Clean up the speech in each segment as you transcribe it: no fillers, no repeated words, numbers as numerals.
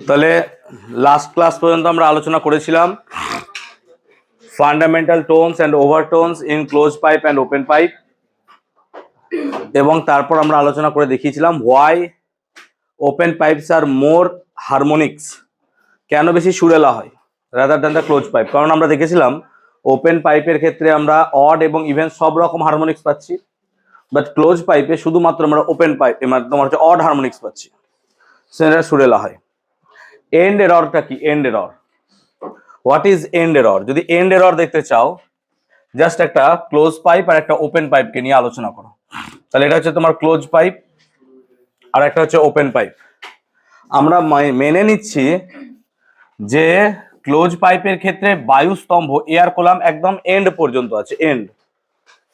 তাহলে last class পর্যন্ত আমরা আলোচনা করেছিলাম fundamental tones and overtones in close pipe and open pipe, এবং তারপর আমরা আলোচনা করে দেখিয়েছিলাম why open pipes are more harmonics, কেন বেশি সুরেলা হয় rather than the close pipe. কারণ আমরা দেখেছিলাম ওপেন পাইপের ক্ষেত্রে আমরা অড এবং ইভেন সব রকম হারমোনিক্স পাচ্ছি, বাট ক্লোজ পাইপে শুধুমাত্র আমরা ওপেন পাইপ মানে তোমার হচ্ছে অড হারমোনিক্স পাচ্ছি, সেটা সুরেলা হয়। এন্ড এররটা কি? End error, what is end error? যদি এন্ড এরর দেখতে চাও, জাস্ট একটা ক্লোজ পাইপ আর একটা ওপেন পাইপকে নিয়ে আলোচনা করো। তাহলে এটা হচ্ছে তোমার ক্লোজ পাইপ আর একটা হচ্ছে ওপেন পাইপ। আমরা মেনে নিচ্ছি যে ক্লোজ পাইপের ক্ষেত্রে বায়ু স্তম্ভ এয়ার কলাম একদম এন্ড পর্যন্ত আছে, এন্ড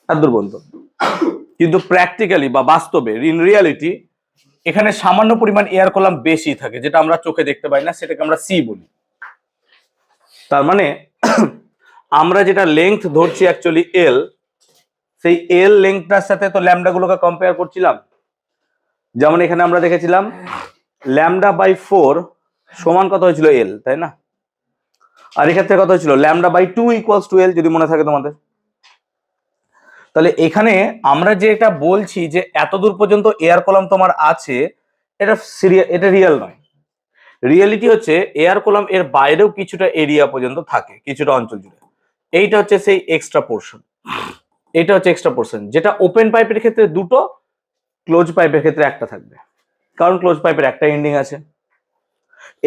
এতদূর পর্যন্ত। কিন্তু প্র্যাকটিক্যালি বা বাস্তবে ইন রিয়ালিটি এখানে সামান্য পরিমাণ এয়ার কলাম বেশি থাকে, যেটা আমরা চোখে দেখতে পাই না, সেটাকে আমরা সি বলি। তার মানে আমরা যেটা লেংথ ধরছি অ্যাকচুয়ালি এল, সেই এল লেংথটার সাথে তো ল্যামডা গুলোকে কম্পেয়ার করছিলাম। যেমন এখানে আমরা দেখেছিলাম ল্যামডা বাই 4 সমান কত হয়েছিল? এল, তাই না? আর এক্ষেত্রে কত হয়েছিল? ল্যামডা বাই 2 ইকুয়ালস টু এল, যদি মনে থাকে তোমাদের। তাহলে এখানে আমরা যে এটা বলছি যে এত দূর পর্যন্ত এয়ার কলাম তোমার আছে, এটা রিয়েল নয়। রিয়েলিটি হচ্ছে এয়ার কলাম এর বাইরেও কিছুটা এরিয়া পর্যন্ত থাকে, কিছুটা অঞ্চল জুড়ে। এইটা হচ্ছে সেই এক্সট্রা পোর্শন, এটা হচ্ছে এক্সট্রা পোর্শন, যেটা ওপেন পাইপের ক্ষেত্রে দুটো, ক্লোজ পাইপের ক্ষেত্রে একটা থাকবে, কারণ ক্লোজ পাইপের একটা এন্ডিং আছে।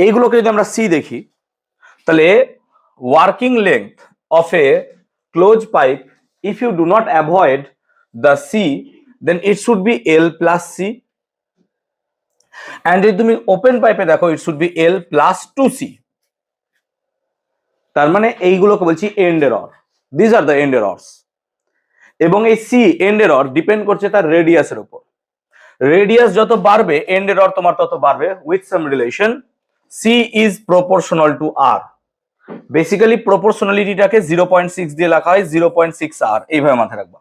এইগুলোকে যদি আমরা সি দেখি, তাহলে working length of a close pipe, if you do not avoid the C, then it should be L plus C, and যদি তুমি ওপেন পাইপে দেখো it should be L plus 2C। তার মানে এইগুলোকে বলছি end error, this are the end errors. এবং এই সি এন্ড এরর ডিপেন্ড করছে তার রেডিয়াসের উপর। রেডিয়াস যত বাড়বে এন্ড এরর তোমার তত বাড়বে, with some relation. C is proportional to R. Basically প্রপোর্শনালিটিটাকে 0.6 দিয়ে লেখা হয়, 0.6 আর, এইভাবে মাথায় রাখবা,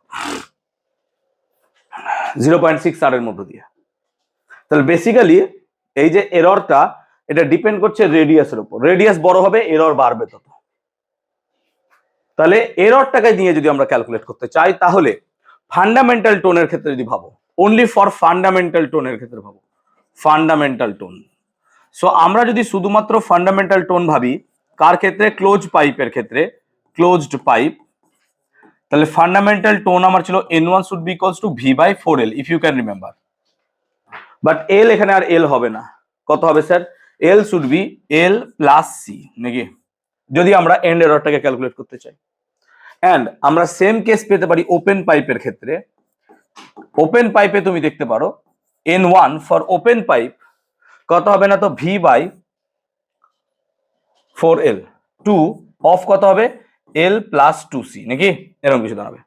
0.6 আর এর মধ্য দিয়ে। তাহলে বেসিক্যালি এই যে এররটা, এটা ডিপেন্ড করছে রেডিয়াসের উপর। রেডিয়াস বড় হবে, এরর বাড়বে তত। তাহলে এররটাকে নিয়ে যদি আমরা ক্যালকুলেট করতে চাই, তাহলে ফান্ডামেন্টাল টোনের ক্ষেত্রে যদি ভাবো, অনলি ফর ফান্ডামেন্টাল টোনের ক্ষেত্রে ভাবো, ফান্ডামেন্টাল টোন। সো আমরা যদি শুধুমাত্র ফান্ডামেন্টাল টোন ভাবি, কার ক্ষেত্রে? ক্লোজ পাইপের ক্ষেত্রে, ক্লোজড পাইপ। তাহলে ফান্ডামেন্টাল টোন আমার ছিল n1 should be equals to v/4l, if you can remember. But L এখানে আর এল হবে না, কত হবে sir? L should be L plus C, নাকি? যদি আমরা এন্ড এররটাকে ক্যালকুলেট করতে চাই। এন্ড আমরা সেম কেস পেতে পারি ওপেন পাইপের ক্ষেত্রে। ওপেন পাইপে তুমি দেখতে পারো n1 ফর ওপেন পাইপ কত হবে না তো v/4l, 2 অফ কত হবে? l প্লাস 2c, নাকি? এরকম কিছু দাঁড়াবে।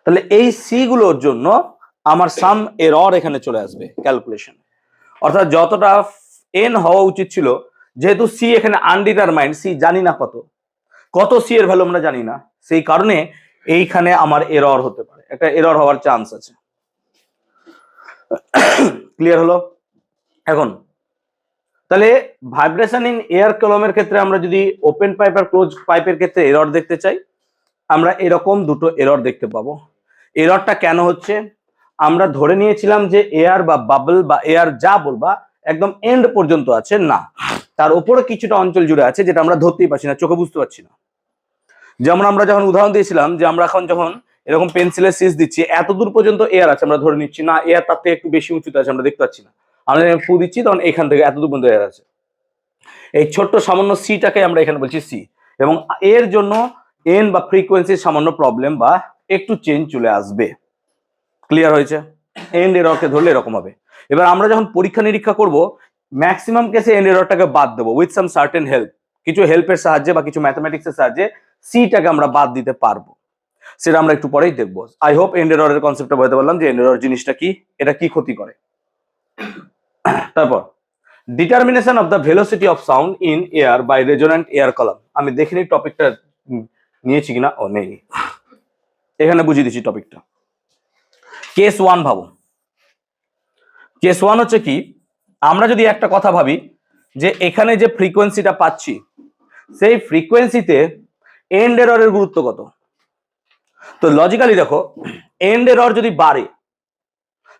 তাহলে এই সি গুলোর জন্য আমার সাম এরর এখানে চলে আসবে ক্যালকুলেশন, অর্থাৎ যতটা এন হওয়া উচিত ছিল, যেহেতু সি এখানে আনডিটারমাইন্ড, সি জানি না কত সি এর ভ্যালু আমরা জানি না, সেই কারণে এইখানে আমার এরর হতে পারে, একটা এরর হওয়ার চান্স আছে। ক্লিয়ার হলো? এখন তাহলে ভাইব্রেশন ইন এয়ার কলামের ক্ষেত্রে আমরা যদি ওপেন পাইপ আর ক্লোজ পাইপের ক্ষেত্রে এরর দেখতে চাই, আমরা এরকম দুটো এরর দেখতে পাবো। এররটা কেন হচ্ছে? আমরা ধরে নিয়েছিলাম যে এয়ার বা বাবল বা এয়ার যা বলবা একদম এন্ড পর্যন্ত আছে, না, তার উপরে কিছুটা অঞ্চল জুড়ে আছে, যেটা আমরা ধরতেই পারছি না, চোখে বুঝতে পারছি না। যেমন আমরা যখন উদাহরণ দিয়েছিলাম যে আমরা এখন যখন এরকম পেন্সিলের সিজ দিচ্ছি, এত দূর পর্যন্ত এয়ার আছে, আমরা ধরে নিচ্ছি না এয়ার তার থেকে একটু বেশি উঁচুতে আছে, আমরা দেখতে পাচ্ছি না। আমরা ফু দিচ্ছি তখন এখান থেকে এত দূর পর্যন্ত এয়ার আছে। এই ছোট্ট সামান্য সিটাকে আমরা এখানে বলছি সি, এবং এর জন্য এন বা ফ্রিকোয়েন্সির সামান্য প্রবলেম বা একটু চেঞ্জ চলে আসবে। ক্লিয়ার হয়েছে? এন্ড এররকে ধরলে এরকম হবে। এবার আমরা যখন পরীক্ষা নিরীক্ষা করব, ম্যাক্সিমাম কেসে এন্ড এররটাকে বাদ দেবো উইথ সাম সার্টেন হেল্প, কিছু হেল্পের সাহায্যে বা কিছু ম্যাথমেটিক্সের সাহায্যে সিটাকে আমরা বাদ দিতে পারবো, সেটা আমরা একটু পরেই দেখবো। আই হোপ এন্ড এররের কনসেপ্টটা বলতে পারলাম যে এন্ড এরর জিনিসটা কি, এটা কি ক্ষতি করে। তারপর determination of the velocity of sound in air by resonant air column. আমি দেখিনি টপিকটা নিয়েছি কিনা, ও নেই, এখানে বুঝিয়ে দিচ্ছি টপিকটা। কেস 1 ভাবো। কেস 1 হচ্ছে কি, আমরা যদি একটা কথা ভাবি যে এখানে যে ফ্রিকোয়েন্সিটা পাচ্ছি সেই ফ্রিকোয়েন্সিতে এন্ড এররের গুরুত্ব কত। তো লজিক্যালি দেখো, এন্ড এরর যদি বাড়ে,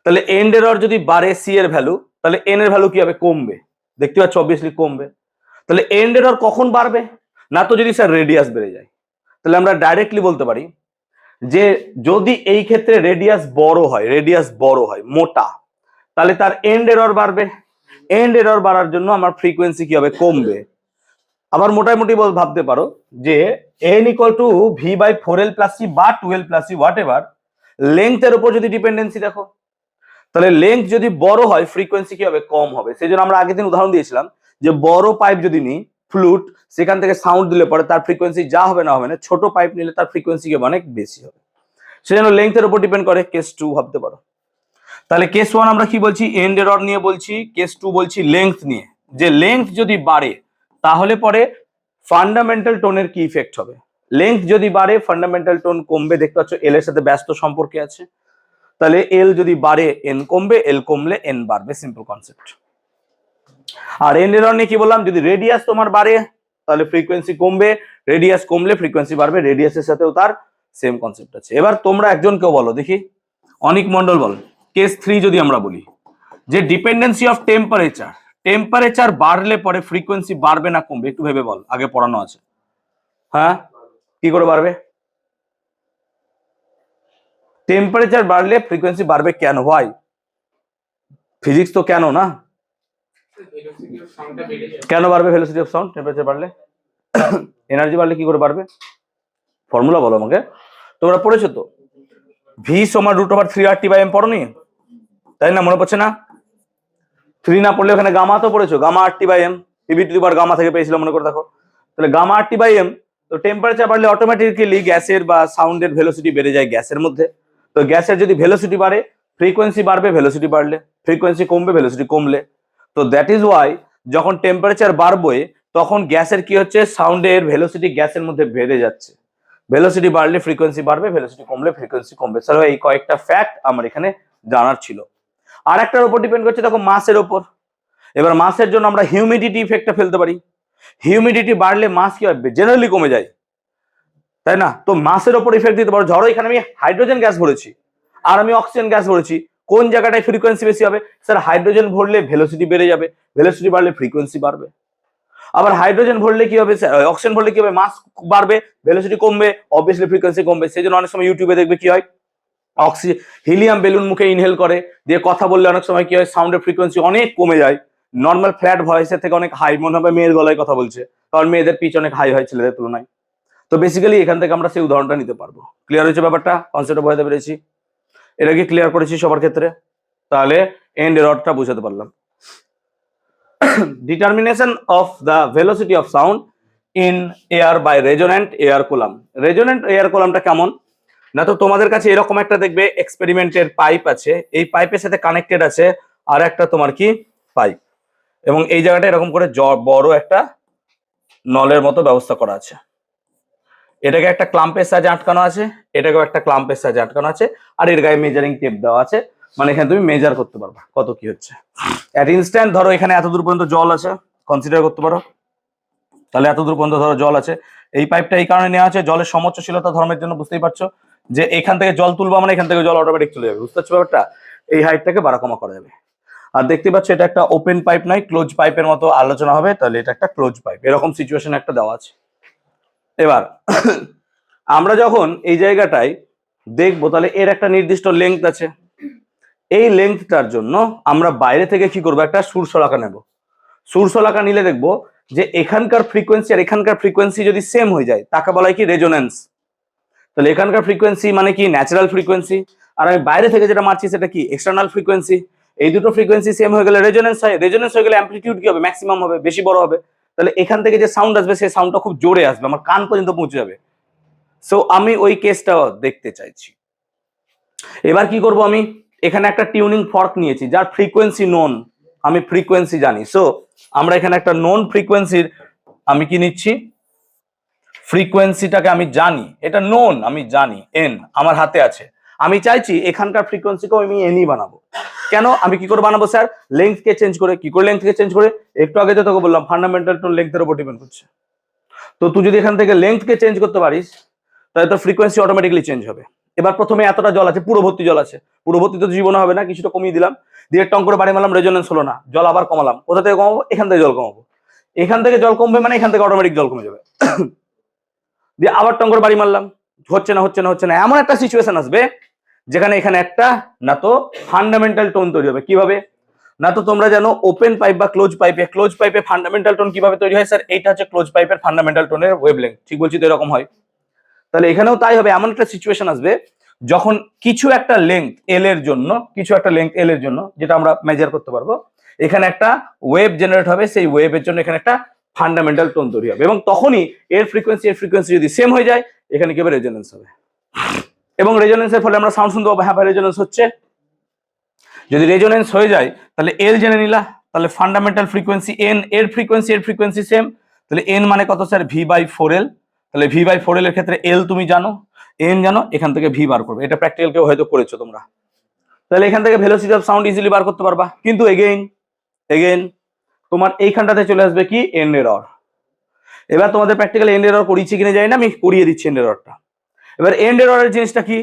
তাহলে এন্ড এরর যদি বাড়ে সি এর ভ্যালু, তাহলে এন এর ভ্যালু কি হবে, কমবে। দেখতে পাচ্ছ অবভিয়াসলি কমবে। তাহলে এন্ড এরর কখন বাড়বে, না তো যদি স্যার রেডিয়াস বেড়ে যায়। তাহলে আমরা ডাইরেক্টলি বলতে পারি যে যদি এই ক্ষেত্রে রেডিয়াস বড় হয় মোটা, তাহলে তার এন্ড এরর বাড়বে। এন্ড এরর বাড়ার জন্য আমার ফ্রিকোয়েন্সি কি হবে, কমবে। আবার মোটামুটি ভাবতে পারো যে n equal to V by 4l plus C বা 12 প্লাস সি হোয়াট এভার, লেংথের উপর যদি ডিপেন্ডেন্সি দেখো, তাহলে লেংথ যদি বড় হয় ফ্রিকোয়েন্সি কি হবে, কম হবে। সেই জন্য আমরা আগের দিন উদাহরণ দিয়েছিলাম যে বড় পাইপ যদি নিই ফ্লুট, সেখান থেকে সাউন্ড দিলে পরে তার ফ্রিকোয়েন্সি যা হবে না হবে না, ছোট পাইপ নিলে তার ফ্রিকোয়েন্সি কি অনেক বেশি হবে। সেজন্য লেংথের উপর ডিপেন্ড করে। কেস 2 ভাবতে পারো। তাহলে কেস 1 আমরা কি বলছি, এন্ড এরর নিয়ে বলছি। কেস 2 বলছি লেংথ নিয়ে, যে লেংথ যদি বাড়ে তাহলে পরে ফান্ডামেন্টাল টোনের কি ইফেক্ট হবে। লেংথ যদি বাড়ে ফান্ডামেন্টাল টোন কমবে। দেখতে পাচ্ছ এল এর সাথে ব্যস্ত সম্পর্কে আছে। তাহলে এল যদি বাড়ে এন কমবে, এল কমলে এন বাড়বে, সিম্পল কনসেপ্ট। আর এন্ড এরর নিয়ে কি বললাম, যদি রেডিয়াস তোমার বাড়ে তাহলে ফ্রিকোয়েন্সি কমবে, রেডিয়াস কমলে ফ্রিকোয়েন্সি বাড়বে, রেডিয়াসের সাথেও তার সেম কনসেপ্ট আছে। এবার তোমরা একজনকেও বলো দেখি, অনিক মন্ডল বল। কেস 3 যদি আমরা বলি যে ডিপেন্ডেন্সি অফ টেম্পারেচার, টেম্পারেচার বাড়লে পরে ফ্রিকোয়েন্সি বাড়বে না কমবে, একটু ভেবে বল, আগে পড়ানো আছে। হ্যাঁ, কি করে বাড়বে? টেম্পারেচার বাড়লে ফ্রিকোয়েন্সি বাড়বে কেন, হয় ফিজিক্স তো কেন না, কেন বাড়বে ভেলোসিটি অফ সাউন্ড টেম্পারেচার বাড়লে? এনার্জি বাড়লে কি করে বাড়বে, ফর্মুলা বলো আমাকে। তোমরা পড়েছো তো, ভি সমান √3RT/m পড়োনি, তাই না? মনে পড়ছে না? 3 না পড়লে ওখানে গামা তো পড়েছো, gamma RT/m, PV to the power gamma থেকে পেয়েছিলাম মনে করে দেখো। তাহলে গামা RT/m, তো টেম্পারেচার বাড়লে অটোমেটিক্যালি গ্যাসের বা সাউন্ডের ভেলোসিটি বেড়ে যায় গ্যাসের মধ্যে। তো গ্যাসের যদি ভেলোসিটি বাড়ে ফ্রিকোয়েন্সি বাড়বে, ভেলোসিটি বাড়লে ফ্রিকোয়েন্সি কমবে, ভেলোসিটি কমলে। তো দ্যাট ইজ ওয়াই যখন টেম্পারেচার বাড়বে তখন গ্যাসের কি হচ্ছে, সাউন্ডের ভেলোসিটি গ্যাসের মধ্যে বেড়ে যাচ্ছে। ভেলোসিটি বাড়লে ফ্রিকোয়েন্সি বাড়বে, ভেলোসিটি কমলে ফ্রিকোয়েন্সি কমবে। স্যার এই কয়েকটা ফ্যাক্ট আমার এখানে জানার ছিল। আর একটার উপর ডিপেন্ড করছে দেখো, মাসের উপর। এবার মাসের জন্য আমরা হিউমিডিটি ইফেক্টটা ফেলতে পারি। হিউমিডিটি বাড়লে মাস কি হবে, জেনারেলি কমে যায়, তাই না? তো মাসের উপর ইফেক্ট দিতে পারো। ধরো এখানে আমি হাইড্রোজেন গ্যাস ভরেছি আর আমি অক্সিজেন গ্যাস ভরেছি, কোন জায়গাটায় ফ্রিকোয়েন্সি বেশি হবে? স্যার হাইড্রোজেন ভরলে ভেলোসিটি বেড়ে যাবে, ভেলোসিটি বাড়লে ফ্রিকোয়েন্সি বাড়বে। আবার হাইড্রোজেন ভরলে কি হবে, অক্সিজেন ভরলে কি হবে, মাস বাড়বে, ভেলোসিটি কমবে, অবভিয়াসলি ফ্রিকোয়েন্সি কমবে। সেই জন্য অনেক সময় ইউটিউবে দেখবে কি হয়, হিলিয়াম বেলুন মুখে ইনহেল করে দিয়ে কথা বললে অনেক সময় কি হয়, সাউন্ডের ফ্রিকোয়েন্সি অনেক কমে যায়, নর্মাল ফ্ল্যাট ভয়েসের থেকে অনেক হাই মনে হবে, মেয়ের গলায় কথা বলছে, কারণ মেয়েদের পিচ অনেক হাই হয় ছেলেদের তুলনায়। তো বেসিক্যালি এখান থেকে আমরা সেই উদাহরণটা নিতে পারবো। ক্লিয়ার হয়েছে ব্যাপারটা, কনসেপ্টটা বোঝাতে পেরেছি? এটা কি ক্লিয়ার করেছি সবার ক্ষেত্রে? তাহলে এন্ড এররটা বুঝাতে পারলাম। Determination of the velocity of sound in air by resonant air column. Resonant air কুলামটা কেমন না, তো তোমাদের কাছে এরকম একটা দেখবে এক্সপেরিমেন্টের পাইপ আছে, এই পাইপের সাথে কানেক্টেড আছে আর একটা তোমার কি পাইপ, এবং এই জায়গাটা এরকম করে বড় একটা নলের মতো ব্যবস্থা করা আছে। এটাকে একটা ক্লাম্পের সাহায্যে আটকানো আছে, এটাকেও একটা ক্লাম্পের সাহায্যে আটকানো আছে, আর এর গায়ে মেজারিং টেপ দেওয়া আছে, মানে এখানে তুমি মেজার করতে পারবা কত কি হচ্ছে। অ্যাট ইনস্ট্যান্ট ধরো এখানে এত দূর পর্যন্ত জল আছে, কনসিডার করতে পারো। তাহলে এত দূর পর্যন্ত ধরো জল আছে, এই পাইপটা এই কারণে নেওয়া আছে জলের সমচ্চশীলতা ধর্মের জন্য, বুঝতেই পারছো যে এখান থেকে জল তুলবা মানে এখান থেকে জল অটোমেটিক চলে যাবে, বুঝতে পারছো ব্যাপারটা? এই হাইটটাকে বাড়া কমা করা যাবে। আর দেখতে পাচ্ছ এটা একটা ওপেন পাইপ নয়, ক্লোজ পাইপের মতো আলোচনা হবে, তাহলে এটা একটা ক্লোজ পাইপ, এরকম সিচুয়েশন একটা দেওয়া আছে। এবার আমরা যখন এই জায়গাটায় দেখবো তাহলে এর একটা নির্দিষ্ট লেংথ আছে, এই লেংথটার জন্য আমরা বাইরে থেকে কি করবো, একটা সুরশলাকা নেব। সুরশলাকা নিলে দেখবো যে এখানকার ফ্রিকোয়েন্সি আর এখানকার ফ্রিকোয়েন্সি যদি সেম হয়ে যায় তাকে বলা হয় কি রেজোনেন্স। তাহলে এখানকার ফ্রিকোয়েন্সি মানে কি ন্যাচারাল ফ্রিকোয়েন্সি, আর আমি বাইরে থেকে যেটা মারছি সেটা কি এক্সটার্নাল ফ্রিকোয়েন্সি। এই দুটো ফ্রিকোয়েন্সি সেম হয়ে গেলে রেজোনেন্স হয়, রেজোনেন্স হয়ে গেলে অ্যামপ্লিটিউড কি হবে, ম্যাক্সিমাম হবে, বেশি বড় হবে। তাহলে এখান থেকে যে সাউন্ড আসবে সেই সাউন্ডটা খুব জোরে আসবে, আমার কান পর্যন্ত পৌঁছে যাবে। সো আমি ওই কেসটা দেখতে চাইছি। এবার কি করব, আমি এখানে একটা টিউনিং ফর্ক নিয়েছি যার ফ্রিকোয়েন্সি নোন, আমি ফ্রিকোয়েন্সি জানি। সো আমরা এখানে একটা নোন ফ্রিকোয়েন্সির আমি কি নিচ্ছি, ফ্রিকোয়েন্সিটাকে আমি জানি, এটা নোন আমি জানি, এন আমার হাতে আছে। আমি চাইছি এখানকার ফ্রিকোয়েন্সিকে আমি এনই বানাবো। কেন আমি কি করে বানাবো স্যার? লেন্থ কে চেঞ্জ করে। কি করে লেন্থ কে চেঞ্জ করে? একটু আগে তো তোকে বললাম ফান্ডামেন্টাল টোন লেন্থের উপর ডিপেন্ড করছে। তো তুই যদি এখান থেকে লেন্থ কে চেঞ্জ করতে পারিস তাহলে তোর ফ্রিকোয়েন্সি অটোমেটিক্যালি চেঞ্জ হবে। এবার প্রথমে এতটা জল আছে, পুরো ভর্তি জল আছে, পুরো ভর্তি তো জীবনে হবে না, কিছুটা কমিয়ে দিলাম, দিয়ে টং করে বাড়ি মারলাম, রেজোনেন্স হলো না, জল আবার কমালাম। কোথা থেকে কমাবো? এখান থেকে জল কমাবো। এখান থেকে জল কমবে মানে এখান থেকে অটোমেটিক জল কমে যাবে। দিয়ে আবার টং করে বাড়ি মারলাম, হচ্ছে না হচ্ছে না হচ্ছে না। এমন একটা সিচুয়েশন আসবে যেখানে এখানে একটা না তো ফান্ডামেন্টাল টোন তৈরি হবে। কিভাবে? না তো তোমরা জানো ওপেন পাইপ বা ক্লোজ পাইপে ফান্ডামেন্টাল টোন কিভাবে তৈরি হয় স্যার? এইটা হচ্ছে ক্লোজ পাইপের ফান্ডামেন্টাল টোনের ওয়েভলেংথ। ঠিক বলছি তো? এরকম হয়। তাহলে এখানেও তাই হবে। এমন একটা সিচুয়েশন আসবে যখন কিছু একটা লেংথ এল এর জন্য, কিছু একটা লেংথ এল এর জন্য যেটা আমরা মেজার করতে পারবো, এখানে একটা ওয়েভ জেনারেট হবে। সেই ওয়েভের জন্য এখানে একটা ফান্ডামেন্টাল টোন তৈরি হবে, এবং তখনই এর ফ্রিকোয়েন্সি যদি সেম হয়ে যায় এখানে কি হবে? রেজোনেন্স হবে। এবং রেজোনেন্সের ফলে আমরা সাউন্ড শুনতে পাবো। হ্যাঁ ভাই, রেজোনেন্স হচ্ছে। যদি রেজোনেন্স হয়ে যায় তাহলে এল জেনে নিলা, তাহলে ফান্ডামেন্টাল ফ্রিকোয়েন্সি এন, এর ফ্রিকোয়েন্সি সেম। তাহলে এন মানে কত স্যার? V/4L। তাহলে V/4L এর ক্ষেত্রে এল তুমি জানো, এন জানো, এখান থেকে ভি বার করবে। এটা প্র্যাকটিক্যাল কেউ হয়তো করেছো তোমরা। তাহলে এখান থেকে ভেলোসিটি অফ সাউন্ড ইজিলি বার করতে পারবা। কিন্তু এগেইন তোমার এইখানটাতে চলে আসবে কি? End error. এবার তোমাদের প্র্যাকটিক্যাল এন্ড এরর করিয়েছি কিনা জানি না, আমি করিয়ে দিচ্ছি এন্ড এররটা। এবার এন্ড এররের জিনিসটা কি?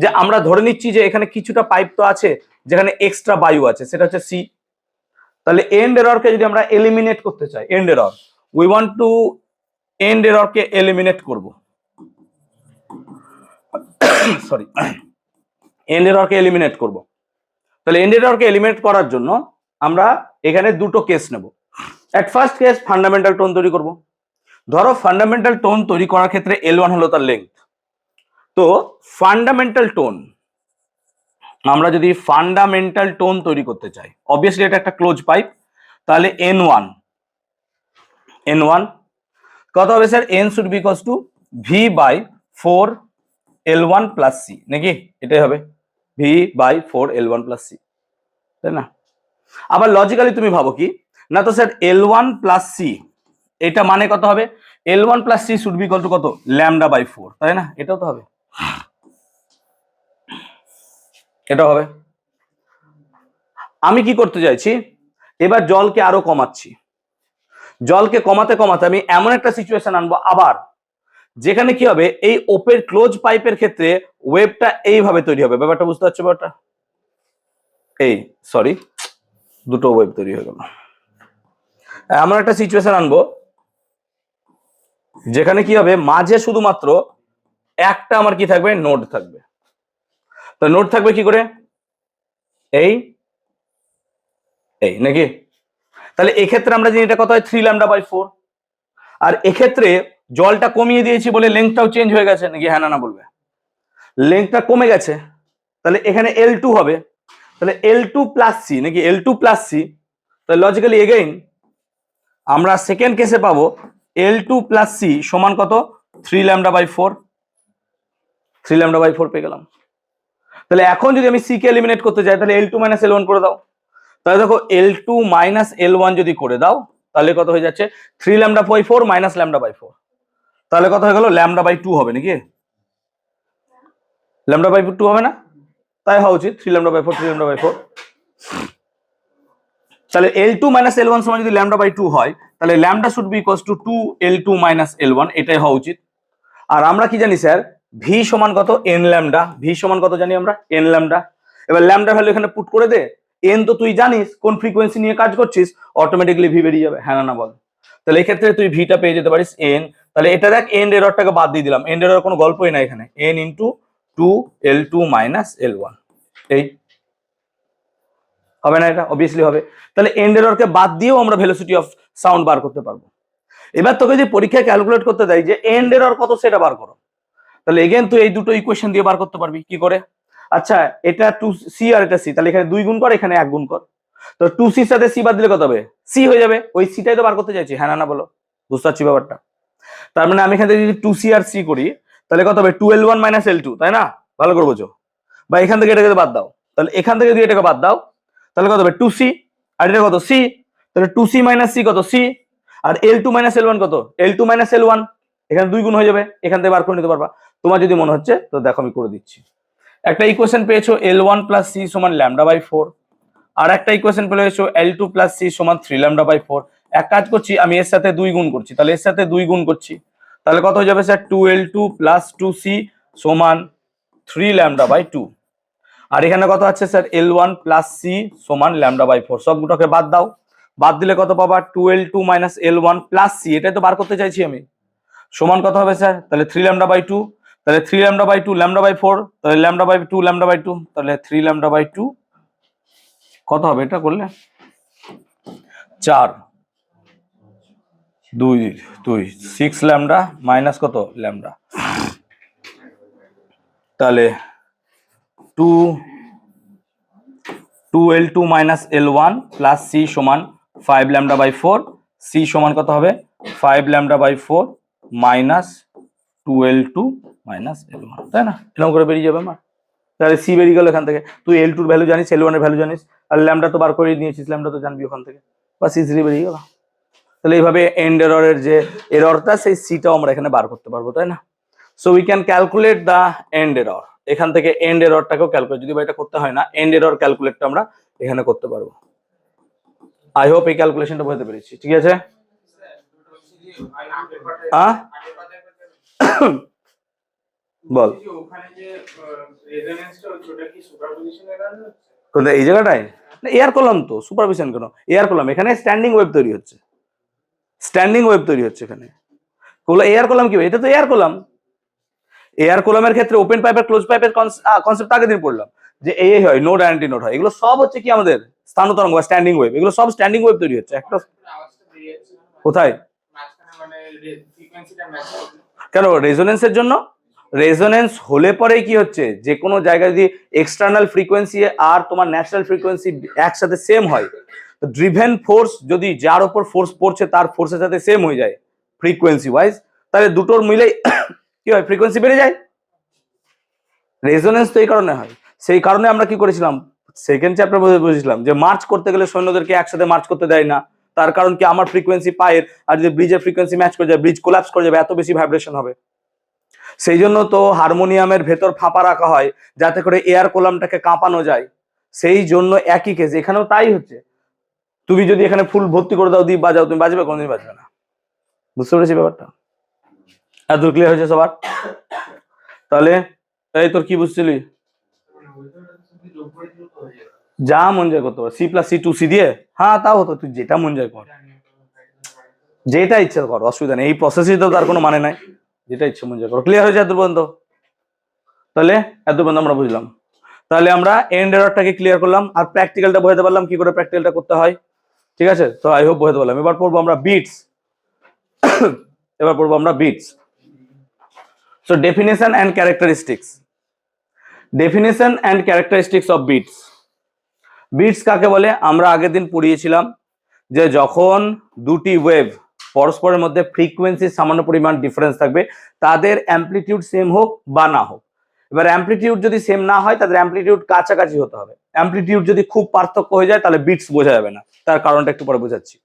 যে আমরা ধরে নিচ্ছি যে এখানে কিছুটা পাইপ তো আছে যেখানে এক্সট্রা বায়ু আছে, সেটা হচ্ছে সি। তাহলে এন্ড এররকে যদি আমরা এলিমিনেট করতে চাই, end error, we want to end এররকে এলিমিনেট করব, সরি, এন্ড এররকে এলিমিনেট করব। তাহলে এন্ড এররকে এলিমিনেট করার জন্য আমরা এখানে দুটো কেস নেব। At first case fundamental tone তৈরি করব। ধরো ফান্ডামেন্টাল টোন তৈরি করার ক্ষেত্রে L1 হলো তার লেংথ। তো ফান্ডামেন্টাল টোন, আমরা যদি ফান্ডামেন্টাল টোন তৈরি করতে চাই, অবভিয়াসলি এটা একটা ক্লোজ পাইপ, তাহলে N1 কত হবে sir? N should be equals to V/4L1 plus C, নাকি? এটাই হবে V/4L1 প্লাস সি, তাই না? আবার লজিক্যালি তুমি ভাবো কি না, তো স্যার L1 প্লাস সি, এটা মানে কত হবে? L1 plus C should be equal two কত? λ/4, তাই না? এটাও তো হবে, এটাও হবে। আমি কি করতে চাইছি? এবার জলকে আরো কমাচ্ছি। জলকে কমাতে কমাতে আমি এমন একটা সিচুয়েশন আনবো আবার, যেখানে কি হবে? এই ওপেন ক্লোজ পাইপের ক্ষেত্রে ওয়েভটা এইভাবে তৈরি হবে। ব্যাপারটা বুঝতে পারছো? ব্যাপারটা এই, সরি, দুটো ওয়েভ তৈরি হয়ে গেল। এমন একটা সিচুয়েশন আনবো যেখানে কি হবে? মাঝে শুধুমাত্র একটা আমার কি থাকবে? নোড থাকবে। তো নোড থাকবে কি করে? এই এই, নাকি? তাহলে এক্ষেত্রে আমরা জানি এটা কত হয়? 3λ/4। আর এক্ষেত্রে জলটা কমিয়ে দিয়েছি বলে লেন্থটাও চেঞ্জ হয়ে গেছে, নাকি? হ্যাঁ না বলবে? লেন্থটা কমে গেছে, তাহলে এখানে L2 হবে। তাহলে L2 প্লাস সি, নাকি? L2 plus C. তাহলে লজিক্যালি এগেইন আমরা সেকেন্ড কেসে পাবো L2 প্লাস সি সমান কত? 3λ/4। 3λ/4 পেয়ে গেলাম। তাহলে এখন যদি আমি সি কে এলিমিনেট করতে চাই তাহলে L2 মাইনাস L1 করে দাও। তাহলে দেখো L2 মাইনাস L1 যদি করে দাও তাহলে কত হয়ে যাচ্ছে? 3λ/4 মাইনাস λ/4। তাহলে কত হয়ে গেল? λ/2 হবে, নাকি? λ/2 হবে না? তাই হওয়া উচিত 3λ/4। তাহলে L2 মাইনাস L1 সমান যদি λ/2 হয় তাহলে lambda should be equals two 2L2 minus L1, এটাই হওয়া উচিত। আর আমরা কি জানি স্যার? ভি সমান কত? n lambda. ভি সমান কত জানি আমরা? n lambda. এবার ল্যামডা ভ্যালু এখানে পুট করে দে। n তো তুই জানিস কোন ফ্রিকোয়েন্সি নিয়ে কাজ করছিস, অটোমেটিক্যালি ভি বেরিয়ে যাবে। হ্যাঁ না বল? তাহলে এই ক্ষেত্রে তুই ভিটা পেয়ে যেতে পারিস n। তাহলে এটা দেখ, এন্ড এররটাকে বাদ দিয়ে দিলাম। এন্ড এরর কোনো গল্পই না এখানে। n into 2L2 minus L1, এই হবে না? এটা অবভিয়াসলি হবে। তাহলে এন্ড এররকে বাদ দিয়েও আমরা ভেলোসিটি অফ সাউন্ড বার করতে পারবো। এবার তোকে যে পরীক্ষায় ক্যালকুলেট করতে দেয় যে এন্ড এরর কত সেটা বার করো, তাহলে এগেন তুই এই দুটো ইকুয়েশন দিয়ে বার করতে পারবি। কি করে? আচ্ছা, এটা 2c আর এটা c, তাহলে এখানে 2 গুণ কর, এখানে 1 গুণ কর। তো 2c এর সাথে c বাদ দিলে কত হবে? c হয়ে যাবে। ওই c-টাই তো বার করতে চাইছি। হ্যাঁ না বলো? বুঝতে পারছি ব্যাপারটা? তার মানে আমি এখান থেকে যদি 2c আর c করি তাহলে কত হবে? 2L1 মাইনাস L2, তাই না? ভালো করে বোঝো। বা এখান থেকে এটাকে বাদ দাও, তাহলে এখান থেকে যদি এটাকে বাদ দাও তাহলে কত হবে? 2c, আর এটা কত? c। তাহলে 2c মাইনাস c কত? c। আর L2 মাইনাস L1 কত? L2 minus L1। এখানে 2 গুণ হয়ে যাবে, এখান থেকে বার করে নিতে পারবা। তোমার যদি মনে হচ্ছে তো দেখো আমি করে দিচ্ছি। একটা ইকুয়েশন পেয়েছো L1 প্লাস সি সমান ল্যামডা বাই 4, আর একটা ইকুয়েশন পেয়েছো L2 প্লাস সি সমান 3 ল্যামডা বাই 4। এক কাজ করছি, আমি এর সাথে 2 গুণ করছি, তাহলে এর সাথে 2 গুণ করছি, তাহলে কত হয়ে যাবে স্যার? 2L2 প্লাস 2C সমান 3 ল্যামডা বাই 2। আর এখানে কত আছে স্যার? L1 প্লাস সি সমান ল্যামডা বাই 4। সবগুলোকে বাদ দাও, বাদ দিলে কত পাবা? 2L2 minus L1 plus C, এটাই তো বার করতে চাইছি আমি, সমান কত হবে স্যার? তাহলে 3 ল্যামডা বাই 2, তাহলে 3 ল্যামডা বাই 2 ল্যামডা বাই 4, তাহলে ল্যামডা বাই 2 ল্যামডা বাই 2, তাহলে 3 ল্যামডা বাই 2 কত হবে এটা করলে? 4 2 2 6 ল্যামডা মাইনাস কত ল্যামডা, তাহলে 2L2 minus L1 plus C সমান 5 ল্যামডা বাই 4, সি সমান কত হবে? 5 lambda by 4 minus 2L2 minus L1, তাই না? এরকম করে বেরিয়ে যাবে আমার। তাহলে সি বেরিয়ে গেল এখান থেকে, তুই L2 এর ভ্যালু জানিস, L1 এর ভ্যালু জানিস, আর ল্যামডা তো বার করে নিয়েছিস, ল্যামডা তো জানবি ওখান থেকে, বাস ইজিলি বেরিয়ে গেল। তাহলে এইভাবে এন্ড এররের যে এররটা, সেই সিটাও আমরা এখানে বার করতে পারবো, তাই না? So we can calculate the end error. এখান থেকে এন্ড এররটাকেও ক্যালকুলেট, যদি এটা করতে হয় না, এন্ড এরর ক্যালকুলেটটা আমরা এখানে করতে পারবো। আই হোপ এই ক্যালকুলেশনটা বুঝতে পেরেছি, ঠিক আছে? বল কোথায়? এই জায়গাটায় এয়ার কলাম তো, সুপারভিশন কেন? এয়ার কলাম এখানে স্ট্যান্ডিং ওয়েভ তৈরি হচ্ছে, স্ট্যান্ডিং ওয়েভ তৈরি হচ্ছে এখানে। এয়ার কলাম কি? এটা তো এয়ার কলাম। এয়ার কলামের ক্ষেত্রে ওপেন পাইপ আর ক্লোজ পাইপের কনসেপ্ট আগের দিন পড়লাম, যে এই হয় নোড অ্যান্টি নোড হয়, এগুলো সব হচ্ছে কি আমাদের স্থান তরঙ্গ বা স্ট্যান্ডিং ওয়েভ, এগুলো সব স্ট্যান্ডিং ওয়েভ তৈরি হচ্ছে। একটা কোথায়? কেন? রেজোনেন্সের জন্য। রেজোনেন্স হলে পরেই কি হচ্ছে, যে কোনো জায়গায় যদি এক্সটার্নাল ফ্রিকোয়েন্সি আর তোমার ন্যাচারাল ফ্রিকোয়েন্সি একসাথে সেম হয়, তো ড্রিভেন ফোর্স যদি যার উপর ফোর্স পড়ছে তার ফোর্সের সাথে সেম হয়ে যায় ফ্রিকোয়েন্সি ওয়াইজ, তাহলে দুটোর মিলে কি হয়? ফ্রিকোয়েন্সি বেড়ে যায়। রেজোনেন্স তো এই কারণে হয়। সেই কারণে আমরা কি করেছিলাম, সেকেন্ড চ্যাপ্টার বুঝেছিলাম যে মার্চ করতে গেলে সৈন্যদেরকে একসাথে মার্চ করতে দেয় না। তার কারণ কি? আমার ফ্রিকোয়েন্সি পায়ের আর যদি ব্রিজের ফ্রিকোয়েন্সি ম্যাচ করে যায়, ব্রিজ কোলাপস করে যাবে, এত বেশি ভাইব্রেশন হবে। সেই জন্য তো হারমোনিয়ামের ভেতর ফাঁপা রাখা হয়, যাতে করে এয়ার কলামটাকে কাঁপানো যায়। সেই জন্য একই কেস এখানেও তাই হচ্ছে। তুমি যদি এখানে ফুল ভর্তি করে দাও, দিয়ে বাজাও, তুমি বাজবে? কোনদিন বাজবে না। বুঝতে পেরেছি ব্যাপারটা? এত ক্লিয়ার হয়েছে সবার? তাহলে এই তোর কি বুঝছিলি? যা মন যায় করতে পারো, সি প্লাস সি 2C দিয়ে, হ্যাঁ তাও হতো, তুই যেটা মন যায় কর, যেটা ইচ্ছা কর, অসুবিধা নেই। এই প্রসেসই তো তার কোনো মানে নাই, যেটা ইচ্ছে মন যায় করো। ক্লিয়ার হয়েছে এত পর্যন্ত? তাহলে এত পর্যন্ত আমরা বুঝলাম। তাহলে আমরা এন্ড এররটাকে ক্লিয়ার করলাম, আর প্র্যাকটিক্যালটা বোঝাতে পারলাম কি করে প্র্যাকটিক্যালটা করতে হয়, ঠিক আছে? তো আই হোপ বোঝাতে পারলাম। এবার পড়বো আমরা বিটস। এবার পড়বো আমরা beats. So definition and characteristics. Definition and characteristics of beats. Beats কাকে বলে? আমরা আগের দিন পড়িয়েছিলাম যে যখন দুটি ওয়েভ পরস্পরের মধ্যে ফ্রিকোয়েন্সির সামান্য পরিমাণ ডিফারেন্স থাকবে, তাদের অ্যামপ্লিটিউড সেম হোক বা না হোক। এবার অ্যামপ্লিটিউড যদি সেম না হয়, তাদের অ্যামপ্লিটিউড কাছাকাছি হতে হবে। অ্যামপ্লিটিউড যদি খুব পার্থক্য হয়ে যায়, তাহলে বিটস বোঝা যাবে না। তার কারণটা একটু পরে বোঝাচ্ছি।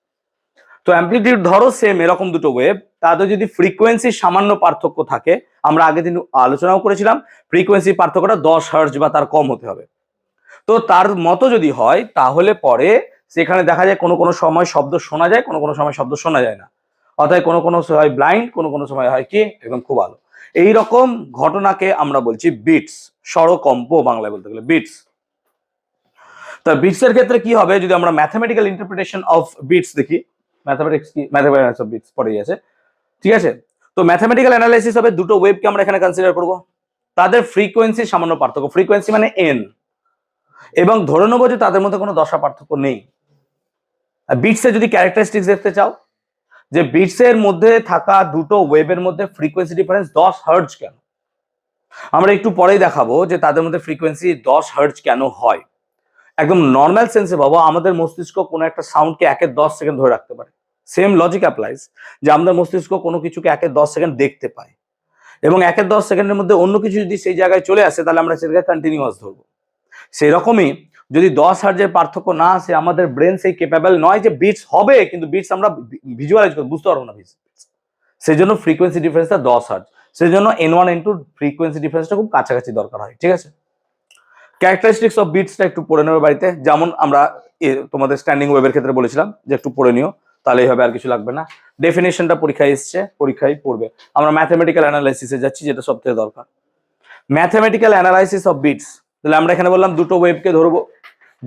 তো অ্যামপ্লিটিউড ধরো সেম, এরকম দুটো ওয়েভ, তাদের যদি ফ্রিকোয়েন্সির সামান্য পার্থক্য থাকে, আমরা আগের দিন আলোচনাও করেছিলাম ফ্রিকোয়েন্সির পার্থক্যটা 10 হার্টজ বা তার কম হতে হবে। তো তার মতো যদি হয়, তাহলে পরে সেখানে দেখা যায় কোনো কোনো সময় শব্দ শোনা যায়, কোনো কোনো সময় শব্দ শোনা যায় না। অর্থাৎ কোনো কোনো সময় ব্লাইন্ড, কোনো কোনো সময় হয় কি একদম খুব আলো। এই রকম ঘটনাকে আমরা বলছি বিটস, স্বরকম্প বাংলায় বলতে গেলে বিটস। তা বিটস এর ক্ষেত্রে কি হবে, যদি আমরা ম্যাথমেটিক্যাল ইন্টারপ্রিটেশন অফ বিটস দেখি, ম্যাথমেটিক্স কি, ম্যাথমেটিক্স অফ বিটস পড়ে গেছে, ঠিক আছে? তো ম্যাথমেটিক্যাল অ্যানালাইসিস হবে দুটো ওয়েভকে আমরা এখানে কনসিডার করব, তাদের ফ্রিকোয়েন্সি সামান্য পার্থক্য, ফ্রিকোয়েন্সি মানে এন, এবং ধরে নেবো যে তাদের মধ্যে কোনো দশা পার্থক্য নেই। বিটসের যদি ক্যারেক্টারিস্টিক্স দেখতে চাও, যে বিটসের মধ্যে থাকা দুটো ওয়েভের মধ্যে ফ্রিকোয়েন্সি ডিফারেন্স 10 হার্টজ কেন, আমরা একটু পরেই দেখাবো যে তাদের মধ্যে ফ্রিকোয়েন্সি 10 হার্টজ কেন হয়। একদম নর্মাল সেন্সে ভাবো, আমাদের মস্তিষ্ক কোনো একটা সাউন্ডকে 1-10 সেকেন্ড ধরে রাখতে পারে। সেম লজিক অ্যাপ্লাইজ, যে আমাদের মস্তিষ্ক কোনো কিছুকে 1-10 সেকেন্ড দেখতে পায়, এবং 1-10 সেকেন্ডের মধ্যে অন্য কিছু যদি সেই জায়গায় চলে আসে, তাহলে আমরা সেটাকে কন্টিনিউয়াস ধরবো। সেই রকমই যদি 10 হার্টজের পার্থক্য না আসে, আমাদের ব্রেন সেই কেপেবল নয় যে বিটস হবে, কিন্তু বিটস আমরা ভিজুয়ালাইজ করে বুঝতে পারবো না। সেই জন্য ফ্রিকোয়েন্সি ডিফারেন্সটা 10 হার্টজ। সেই জন্য N1 N2 ফ্রিকোয়েন্সি ডিফারেন্সটা খুব কাছাকাছি দরকার হয়, ঠিক আছে? ক্যারেক্টারিস্টিক্স অফ বিটসটা একটু পড়ে নেবে বাড়িতে, যেমন আমরা তোমাদের স্ট্যান্ডিং ওয়েভের ক্ষেত্রে বলেছিলাম যে একটু পড়ে নিও, তাহলেই হবে, আর কিছু লাগবে না। ডেফিনেশনটা পরীক্ষায় এসছে, পরীক্ষায় পড়বে। আমরা ম্যাথমেটিক্যাল অ্যানালাইসিসে যাচ্ছি, যেটা সবথেকে দরকার, ম্যাথমেটিক্যাল অ্যানালাইসিস অফ বিটস। তাহলে আমরা এখানে বললাম দুটো ওয়েভকে ধরবো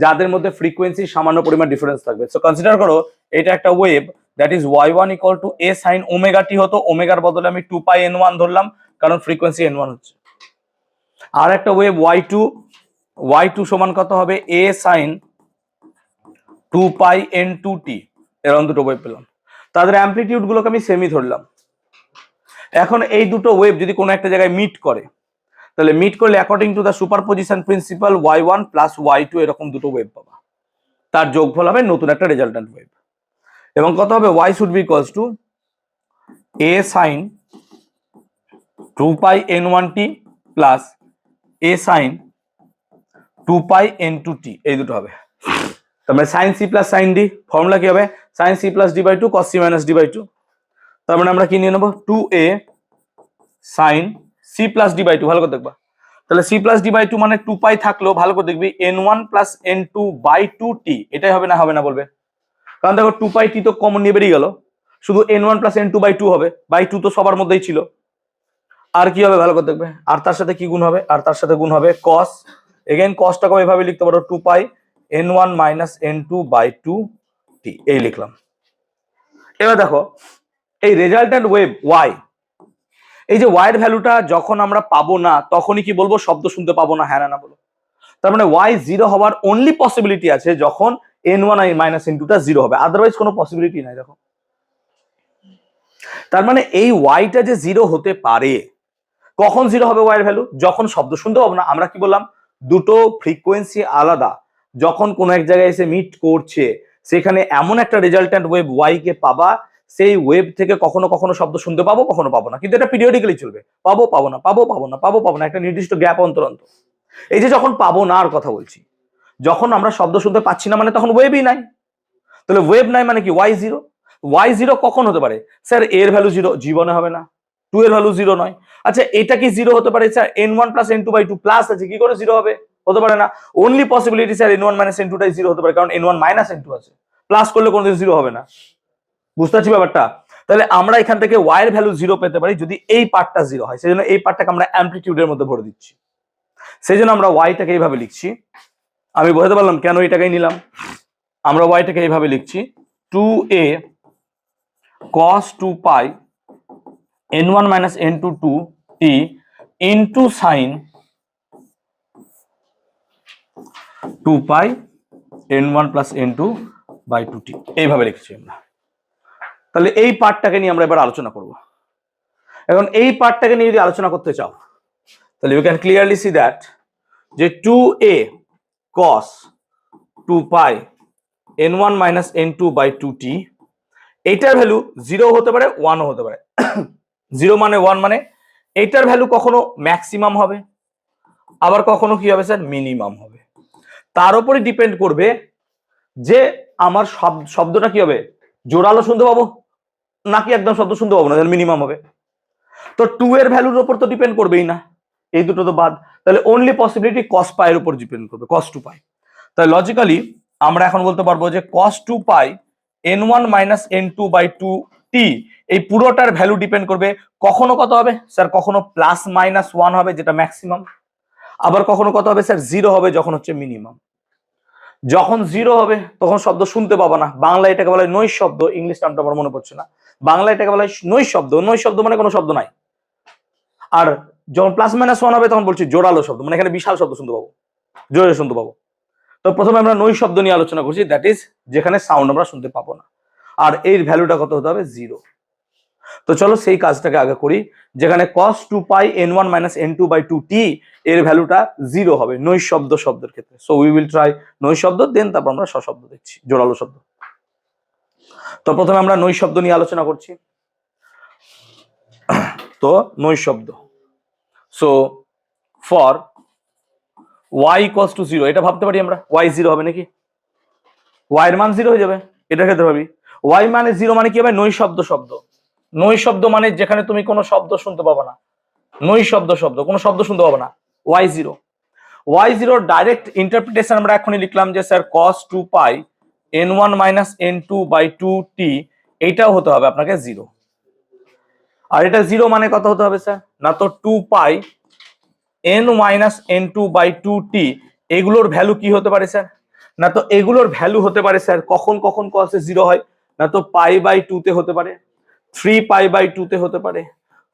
যাদের মধ্যে ফ্রিকোয়েন্সি সামান্য পরিমাণ ডিফারেন্স থাকবে। সো কনসিডার করো এটা একটা wave, that is y1 equal to a sin omega T হতো, ওমেগার বদলে আমি 2 পাই n1 ধরলাম কারণ ফ্রিকোয়েন্সি n1 হচ্ছে। আর একটা ওয়েভ y2 সমান কত হবে a sin 2 পাই n2t, এরকম দুটো ওয়েভ পেলাম। তাদের অ্যামপ্লিটিউড গুলোকে আমি সেমি ধরলাম। এখন এই দুটো ওয়েভ যদি কোনো একটা জায়গায় মিট করে, তাহলে মিট করলে according to the superposition principal y1 plus y2 এরকম দুটো ওয়েভ পাবা, তার যোগফল হবে নতুন একটা রেজাল্টেন্ট ওয়েভ। এবং কত হবে y should be equals to a sin 2 pi n1t plus a sin 2 pi n2t, এই দুটো হবে। তার মানে sin c plus sin d, formula কি হবে sin c plus d by 2 cos c minus d by 2। তার মানে আমরা কি নিয়ে নেবো 2a sin c plus d by 2, ভালো করে দেখবা। তাহলে c প্লাস d বাই 2 মানে 2 পাই থাকলো, ভালো করে দেখবি n1 plus n2 by 2t, এটাই হবে না বলবে, কারণ দেখো 2 পাই t তো কমন নিয়ে বেরিয়ে গেল, শুধু n1 প্লাস n2 বাই 2 হবে, বাই 2 তো সবার মধ্যেই ছিল। আর কি হবে ভালো করে দেখবে, আর তার সাথে কি গুণ হবে, আর তার সাথে গুণ হবে cos, এগেইন cosটাকে এভাবে লিখতে পারো 2 pi n1 minus n2 by 2t, এই লিখলাম। এবার দেখো এই রেজাল্টেন্ট ওয়েভ y, এই যে y এর ভ্যালুটা যখন আমরা পাবো না তখনই কি বলবো শব্দ শুনতে পাবো না, হ্যাঁ না বলো। তার মানে y 0 হওয়ার অনলি পসিবিলিটি আছে যখন n1 মাইনাস n2টা 0 হবে, আদারওয়াইজ কোনো পসিবিলিটি নাই। দেখো তার মানে এই yটা যে 0 হতে পারে, কখন 0 হবে y এর ভ্যালু, যখন শব্দ শুনতে পাবো না। আমরা কি বললাম দুটো ফ্রিকোয়েন্সি আলাদা যখন কোন এক জায়গায় এসে মিট করছে, সেখানে এমন একটা রেজাল্টেন্ট ওয়েভ y কে পাবা, সেই ওয়েভ থেকে কখনো কখনো শব্দ শুনতে পাবো, কখনো পাবো না, কিন্তু এটা পিরিয়ডিক্যালি চলবে, পাবো পাবো না, পাবো পাবো না, পাবো পাবো না, একটা নির্দিষ্ট গ্যাপ অন্তর অন্তর। এই যে যখন পাবো না আর কথা বলছি, যখন আমরা শব্দ শুনতে পাচ্ছি না মানে তখন ওয়েভই নাই। তাহলে ওয়েভ নাই মানে কি y0 কখন হতে পারে স্যার, এর ভ্যালু 0 জীবনে হবে না, 2 এর ভ্যালু 0 নয়। আচ্ছা এটা কি 0 হতে পারে sir, n1 plus n2 by 2 plus আছে, কি করে 0 হবে, হতে পারে না। Only possibility sir n1 minus n2 টাই 0 হতে পারে, কারণ n1 মাইনাস n2 আছে, প্লাস করলে কোনোদিন 0 হবে না। বুঝতে পারছি ব্যাপারটা। তাহলে আমরা এখান থেকে y এর ভ্যালু 0 পেতে পারি যদি এই পার্টটা 0 হয়, সেজন্য এই পার্টটাকে আমরা অ্যামপ্লিটিউডের মধ্যে ভরে দিচ্ছি, সেজন্য আমরা y-টাকে এইভাবে লিখছি। আমি বোঝাতে পারলাম কেন এটাকেই নিলাম। আমরা y-টাকে এইভাবে লিখছি 2a cos 2 pi n1 minus n2 2t into sine 2 pi n1 plus n2 by 2t, এইভাবে লিখছি আমরা। তাহলে এই পার্টটাকে নিয়ে আমরা এবার আলোচনা করব। এখন এই পার্টটাকে নিয়ে যদি আলোচনা করতে চাও, তাহলে you can clearly see that যে 2a cos 2 pi n1 minus n2 by 2t, এইটার ভ্যালু 0 হতে পারে 1 হতে পারে। 0 মানে 1 মানে এইটার ভ্যালু কখনো ম্যাক্সিমাম হবে, আবার কখনো কি হবে স্যার মিনিমাম হবে। তার উপরে ডিপেন্ড করবে যে আমার শব্দটা কি হবে, জোরালো শুনতে পাবো নাকি একদম শব্দ শুনতে পাবো না, তাহলে মিনিমাম হবে। তো 2 এর ভ্যালুর উপর তো ডিপেন্ড করবেই না, এই দুটো তো বাদ। তাহলে অনলি পসিবিলিটি cos পাই এর উপর ডিপেন্ড করবে, cos 2 পাই। তাহলে লজিক্যালি আমরা এখন বলতে পারবো যে cos 2 pi n1 minus n2 by 2t, এই পুরোটার ভ্যালু ডিপেন্ড করবে কখনো কত হবে স্যার, কখনো প্লাস মাইনাস 1 হবে যেটা ম্যাক্সিমাম, আবার কখনো কত হবে স্যার 0 হবে যখন হচ্ছে মিনিমাম। যখন 0 হবে তখন শব্দ শুনতে পাবো না, বাংলা এটাকে বলা হয় নৈশ শব্দ, ইংলিশ টার্মটা আমার মনে পড়ছে না, বাংলা এটাকে বলা হয় নৈশ শব্দ। নৈশ শব্দ মানে কোনো শব্দ নাই। আর যখন প্লাস মাইনাস 1 হবে তখন বলছি জোরালো শব্দ, মানে এখানে বিশাল শব্দ শুনতে পাবো, জোরে শুনতে পাবো। তো প্রথমে আমরা নৈশ শব্দ নিয়ে আলোচনা করছি, দ্যাট ইজ যেখানে সাউন্ড আমরা শুনতে পাবো না, আর এর ভ্যালুটা কত হতে হবে 0। তো চলো সেই কাজটাকে আগে করি, যেখানে cos 2 pi n1 minus n2 by 2t এর ভ্যালুটা 0 হবে নৈশ শব্দের ক্ষেত্রে। সো উই উইল ট্রাই নৈশ শব্দ, দেন তারপর আমরা সশব্দ দেখছি, জোরালো শব্দ। তো প্রথমে আমরা নৈশ শব্দ নিয়ে আলোচনা করছি। তো নৈশ শব্দ, so for y equals to 0, এটা ভাবতে পারি আমরা y 0 হবে নাকি, y এর মান 0 হয়ে যাবে, এটার ক্ষেত্রে ভাবি y মানে 0 মানে কি হবে নৈশ শব্দ। নৈশ শব্দ মানে যেখানে তুমি কোনো শব্দ শুনতে পাবো না, নৈশ শব্দ কোনো শব্দ শুনতে পাবো না, y 0। y0 ডাইরেক্ট ইন্টারপ্রিটেশন আমরা এখনই লিখলাম যে sir cos 2 pi n1 minus n2 by 2t, এইটাও হতে হবে আপনাকে 0। আর এটা 0 মানে কত হতে হবে স্যার? না তো 2 পাই n minus n2 by 2t, এগুলোর ভ্যালু কি হতে পারে স্যার? না তো এগুলোর ভ্যালু হতে পারে স্যার কখন কখন cos এ 0 হয়? না তো পাই বাই 2 তে হতে পারে, 3 পাই বাই 2 তে হতে পারে,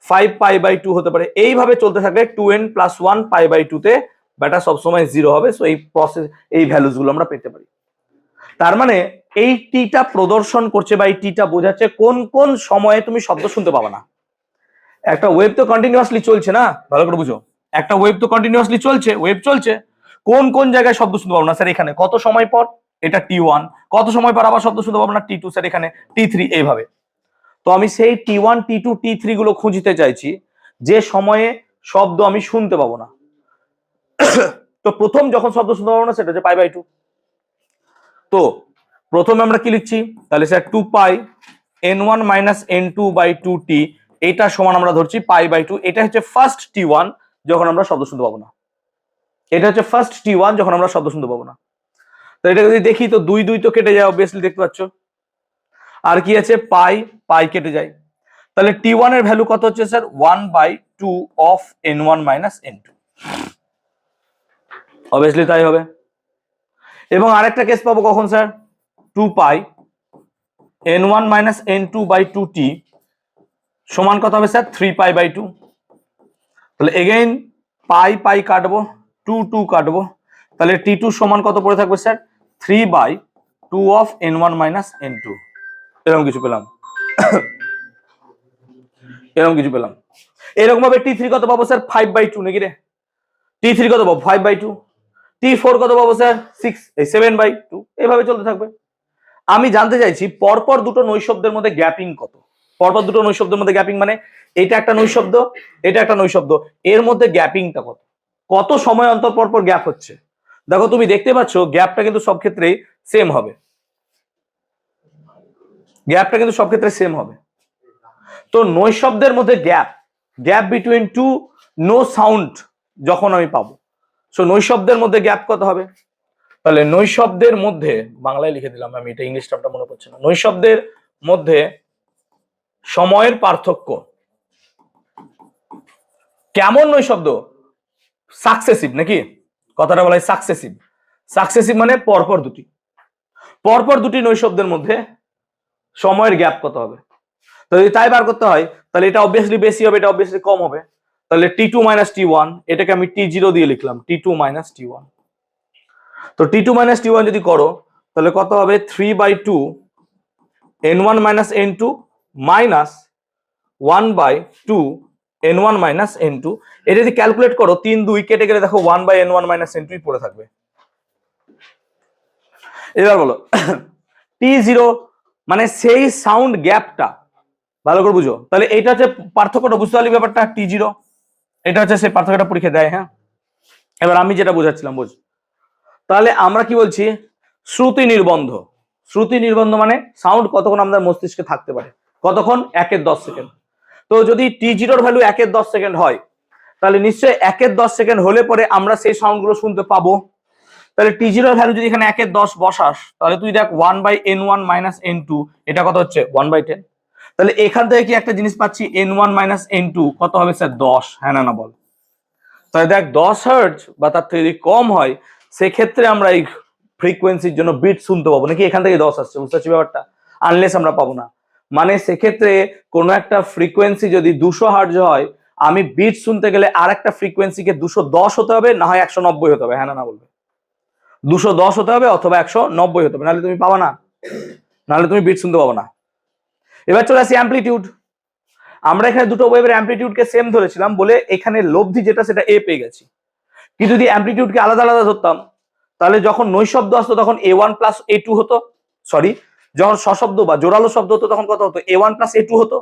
5 পাই বাই 2 হতে পারে, এইভাবে চলতে থাকে 2n প্লাস 1 পাই বাই 2 তে বেটা সবসময় 0 হবে। সো এই প্রসেস, এই ভ্যালুস গুলো আমরা পেতে পারি। তার মানে এই টিটা প্রদর্শন করছে বা এই টিটা বোঝাচ্ছে কোন কোন সময়ে তুমি শব্দ শুনতে পাবে না। একটা ওয়েভ তো কন্টিনিউয়াসলি চলছে না, ভালো করে বুঝো, একটা ওয়েভ তো কন্টিনিউয়াসলি চলছে, ওয়েভ চলছে, কোন কোন জায়গায় শব্দ শুনতে পাবো না স্যার? এখানে কত সময় পর এটা T1, কত সময় পর আবার শব্দ শুনতে পাবো না T2 স্যার, এখানে T3, এইভাবে। তো আমি সেই T1 T2 T3 গুলো খুঁজতে চাইছি যে সময়ে শব্দ আমি শুনতে পাবো না। তো প্রথম যখন শব্দ শুনতে পাবো না সেটা হচ্ছে পাই বাই 2। তো প্রথমে আমরা কি লিখছি তাহলে sir 2 pi n1 minus n2 by 2t, এটা সমান আমরা ধরছি পাই বাই 2। এটা হচ্ছে ফার্স্ট T1 যখন আমরা শব্দ শুনতে পাবো না, এটা হচ্ছে ফার্স্ট T1 যখন আমরা শব্দ শুনতে পাবো না। তো এটা যদি দেখি তো 2 2 তো কেটে যায়, অবভিয়াসলি দেখতে পাচ্ছ। আর কি আছে? পাই, পাই কেটে যায়। তাহলে T1 এর ভ্যালু কত হচ্ছে sir? 1/2 of n1 minus n2, obviously তাই হবে। এবং আরেকটা কেস পাবো কখন sir? 2 pi n1 minus n2 by 2t সমান কত হবে স্যার? 3 pi by 2। তাহলে এগেইন পাই পাই কাটবো, 2 2 কাটবো, তাহলে T2 সমান কত পড়ে থাকবে sir? 3/2 of n1 minus n2। এরকম কিছু পেলাম, এরকম কিছু পেলাম। এরকম ভাবে T3 কত পাবো স্যার? 5/2 নাকি রে? T3 কত পাবো? 5/2। T4 কত পাবো স্যার? 7/2। এভাবে চলতে থাকবে। আমি জানতে চাইছি পরপর দুটো নৈশব্দের মধ্যে গ্যাপিং কত। পরপর দুটো নৈশব্দের মধ্যে গ্যাপিং মানে এটা একটা নৈশব্দ, এটা একটা নৈশব্দ, এর মধ্যে গ্যাপিংটা কত, কত সময় অন্তর পরপর গ্যাপ হচ্ছে। দেখো তুমি দেখতে পাচ্ছ গ্যাপটা কিন্তু সব ক্ষেত্রেই সেম হবে, গ্যাপটা কিন্তু সব ক্ষেত্রে সেম হবে। তো নৈশব্দের মধ্যে gap, gap between to know sound যখন আমি পাবো, সো নৈশব্দের মধ্যে গ্যাপ কত হবে? তাহলে নৈশব্দের মধ্যে, বাংলায় লিখে দিলাম আমি, এটা ইংলিশ টার্মটা মনে পড়ছে না। নৈশব্দের মধ্যে সময়ের পার্থক্য কেমন নৈশব্দ? সাকসেসিভ নাকি? কথাটা বলা হয় সাকসেসিভ। সাকসেসিভ মানে পরপর দুটি, পরপর দুটি নৈশব্দের মধ্যে সময়ের গ্যাপ কত হবে। তো যদি তাই বার করতে হয় তাহলে এটা অবভিয়াসলি বেশি হবে, এটা অবভিয়াসলি কম হবে। তাহলে T2 মাইনাস T1, এটাকে আমি T0 দিয়ে লিখলাম, T2 মাইনাস T1। তো T2 মাইনাস T1 যদি করো তাহলে কত হবে? 3/2 n1 minus n2 minus 1/2 n1 minus n2। এটা যদি ক্যালকুলেট করো 3 2 কেটে গেলে দেখো 1/n1 মাইনাস n2 পড়ে থাকবে। এবার বলো T0 মানে সেই সাউন্ড গ্যাপটা, ভালো করে বুঝো। তাহলে এটা হচ্ছে পার্থক্যটা, বুঝতে পারলি ব্যাপারটা? T0 এটা হচ্ছে সেই পার্থক্যটা পরীক্ষা দেয়। হ্যাঁ, এবার আমি যেটা বোঝাচ্ছিলাম বুঝ। তাহলে আমরা কি বলছি? শ্রুতি নির্বন্ধ। শ্রুতি নির্বন্ধ মানে সাউন্ড কতক্ষণ আমাদের মস্তিষ্কে থাকতে পারে, কতক্ষণ? 1/10 সেকেন্ড। তো যদি T0 ভ্যালু 1/10 সেকেন্ড হয় তাহলে নিশ্চয়ই 1/10 সেকেন্ড হলে পরে আমরা সেই সাউন্ডগুলো শুনতে পাবো। তাহলে T0 ভ্যালু যদি এখানে 1/10 বসাস তাহলে তুই দেখ 1/n1 মাইনাস n2, এটা কত হচ্ছে? 1/10। তাহলে এখান থেকে কি একটা জিনিস পাচ্ছি? n1 মাইনাস n2 কত হবে স্যার? 10। হ্যাঁ না না বল? তাহলে দেখ 10 হার্টজ বা তার থেকে যদি কম হয় সেক্ষেত্রে আমরা এই ফ্রিকোয়েন্সির জন্য বিট শুনতে পাবো নাকি? এখান থেকে 10 আসছে, বুঝতে পারছি ব্যাপারটা? আনলেস আমরা পাবো না, মানে সেক্ষেত্রে কোনো একটা ফ্রিকোয়েন্সি যদি 200 হার্টজ হয়, আমি বিট শুনতে গেলে আর একটা ফ্রিকোয়েন্সিকে 210 হতে হবে, না হয় 190 হতে হবে। হ্যাঁ না না বলবে? 210 হতে হবে অথবা 190 হতে হবে, নাহলে তুমি পাবা না, নাহলে তুমি বিট শুনতে পাবো না। এবার চলে আসি অ্যামপ্লিটিউড। আমরা এখানে দুটো ওয়েভের অ্যামপ্লিটিউডকে সেম ধরেছিলাম বলে এখানে লব্ধি যেটা সেটা এ পেয়ে গেছি। কিন্তু যদি অ্যামপ্লিটিউডকে আলাদা আলাদা ধরতাম তাহলে যখন নৈশব্দ আসতো তখন a1 প্লাস a2 হতো, সরি যখন সশব্দ বা জোরালো শব্দ হতো তখন কত হতো? a1 প্লাস a2 হতো।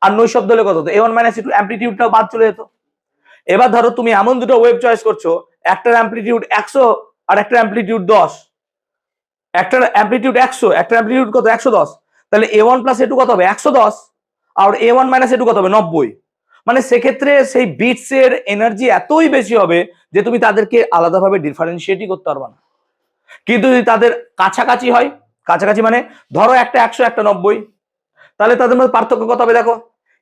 আর নৈশব্দ হলে কত হতো? a1 মাইনাস a2, অ্যামপ্লিটিউডটাও বাদ চলে যেত। এবার ধরো তুমি এমন দুটো ওয়েভ চয়েস করছো, একটার অ্যামপ্লিটিউড 100 আর একটার অ্যামপ্লিটিউড 10, একটার অ্যামপ্লিটিউড 100, একটার অ্যামপ্লিটিউড কত? 110। তাহলে a1 প্লাস a2 কত হবে? 110। আর a1 মাইনাস a2 কত হবে? 90। মানে সেক্ষেত্রে সেই বিটস এর এনার্জি এতই বেশি হবে যে তুমি তাদেরকে আলাদাভাবে ডিফারেন্সিয়েটই করতে পারবে না। কিন্তু যদি তাদের কাছাকাছি হয়, কাছাকাছি মানে ধরো একটা 100 একটা 90, তাহলে তাদের মধ্যে পার্থক্য কত হবে দেখো,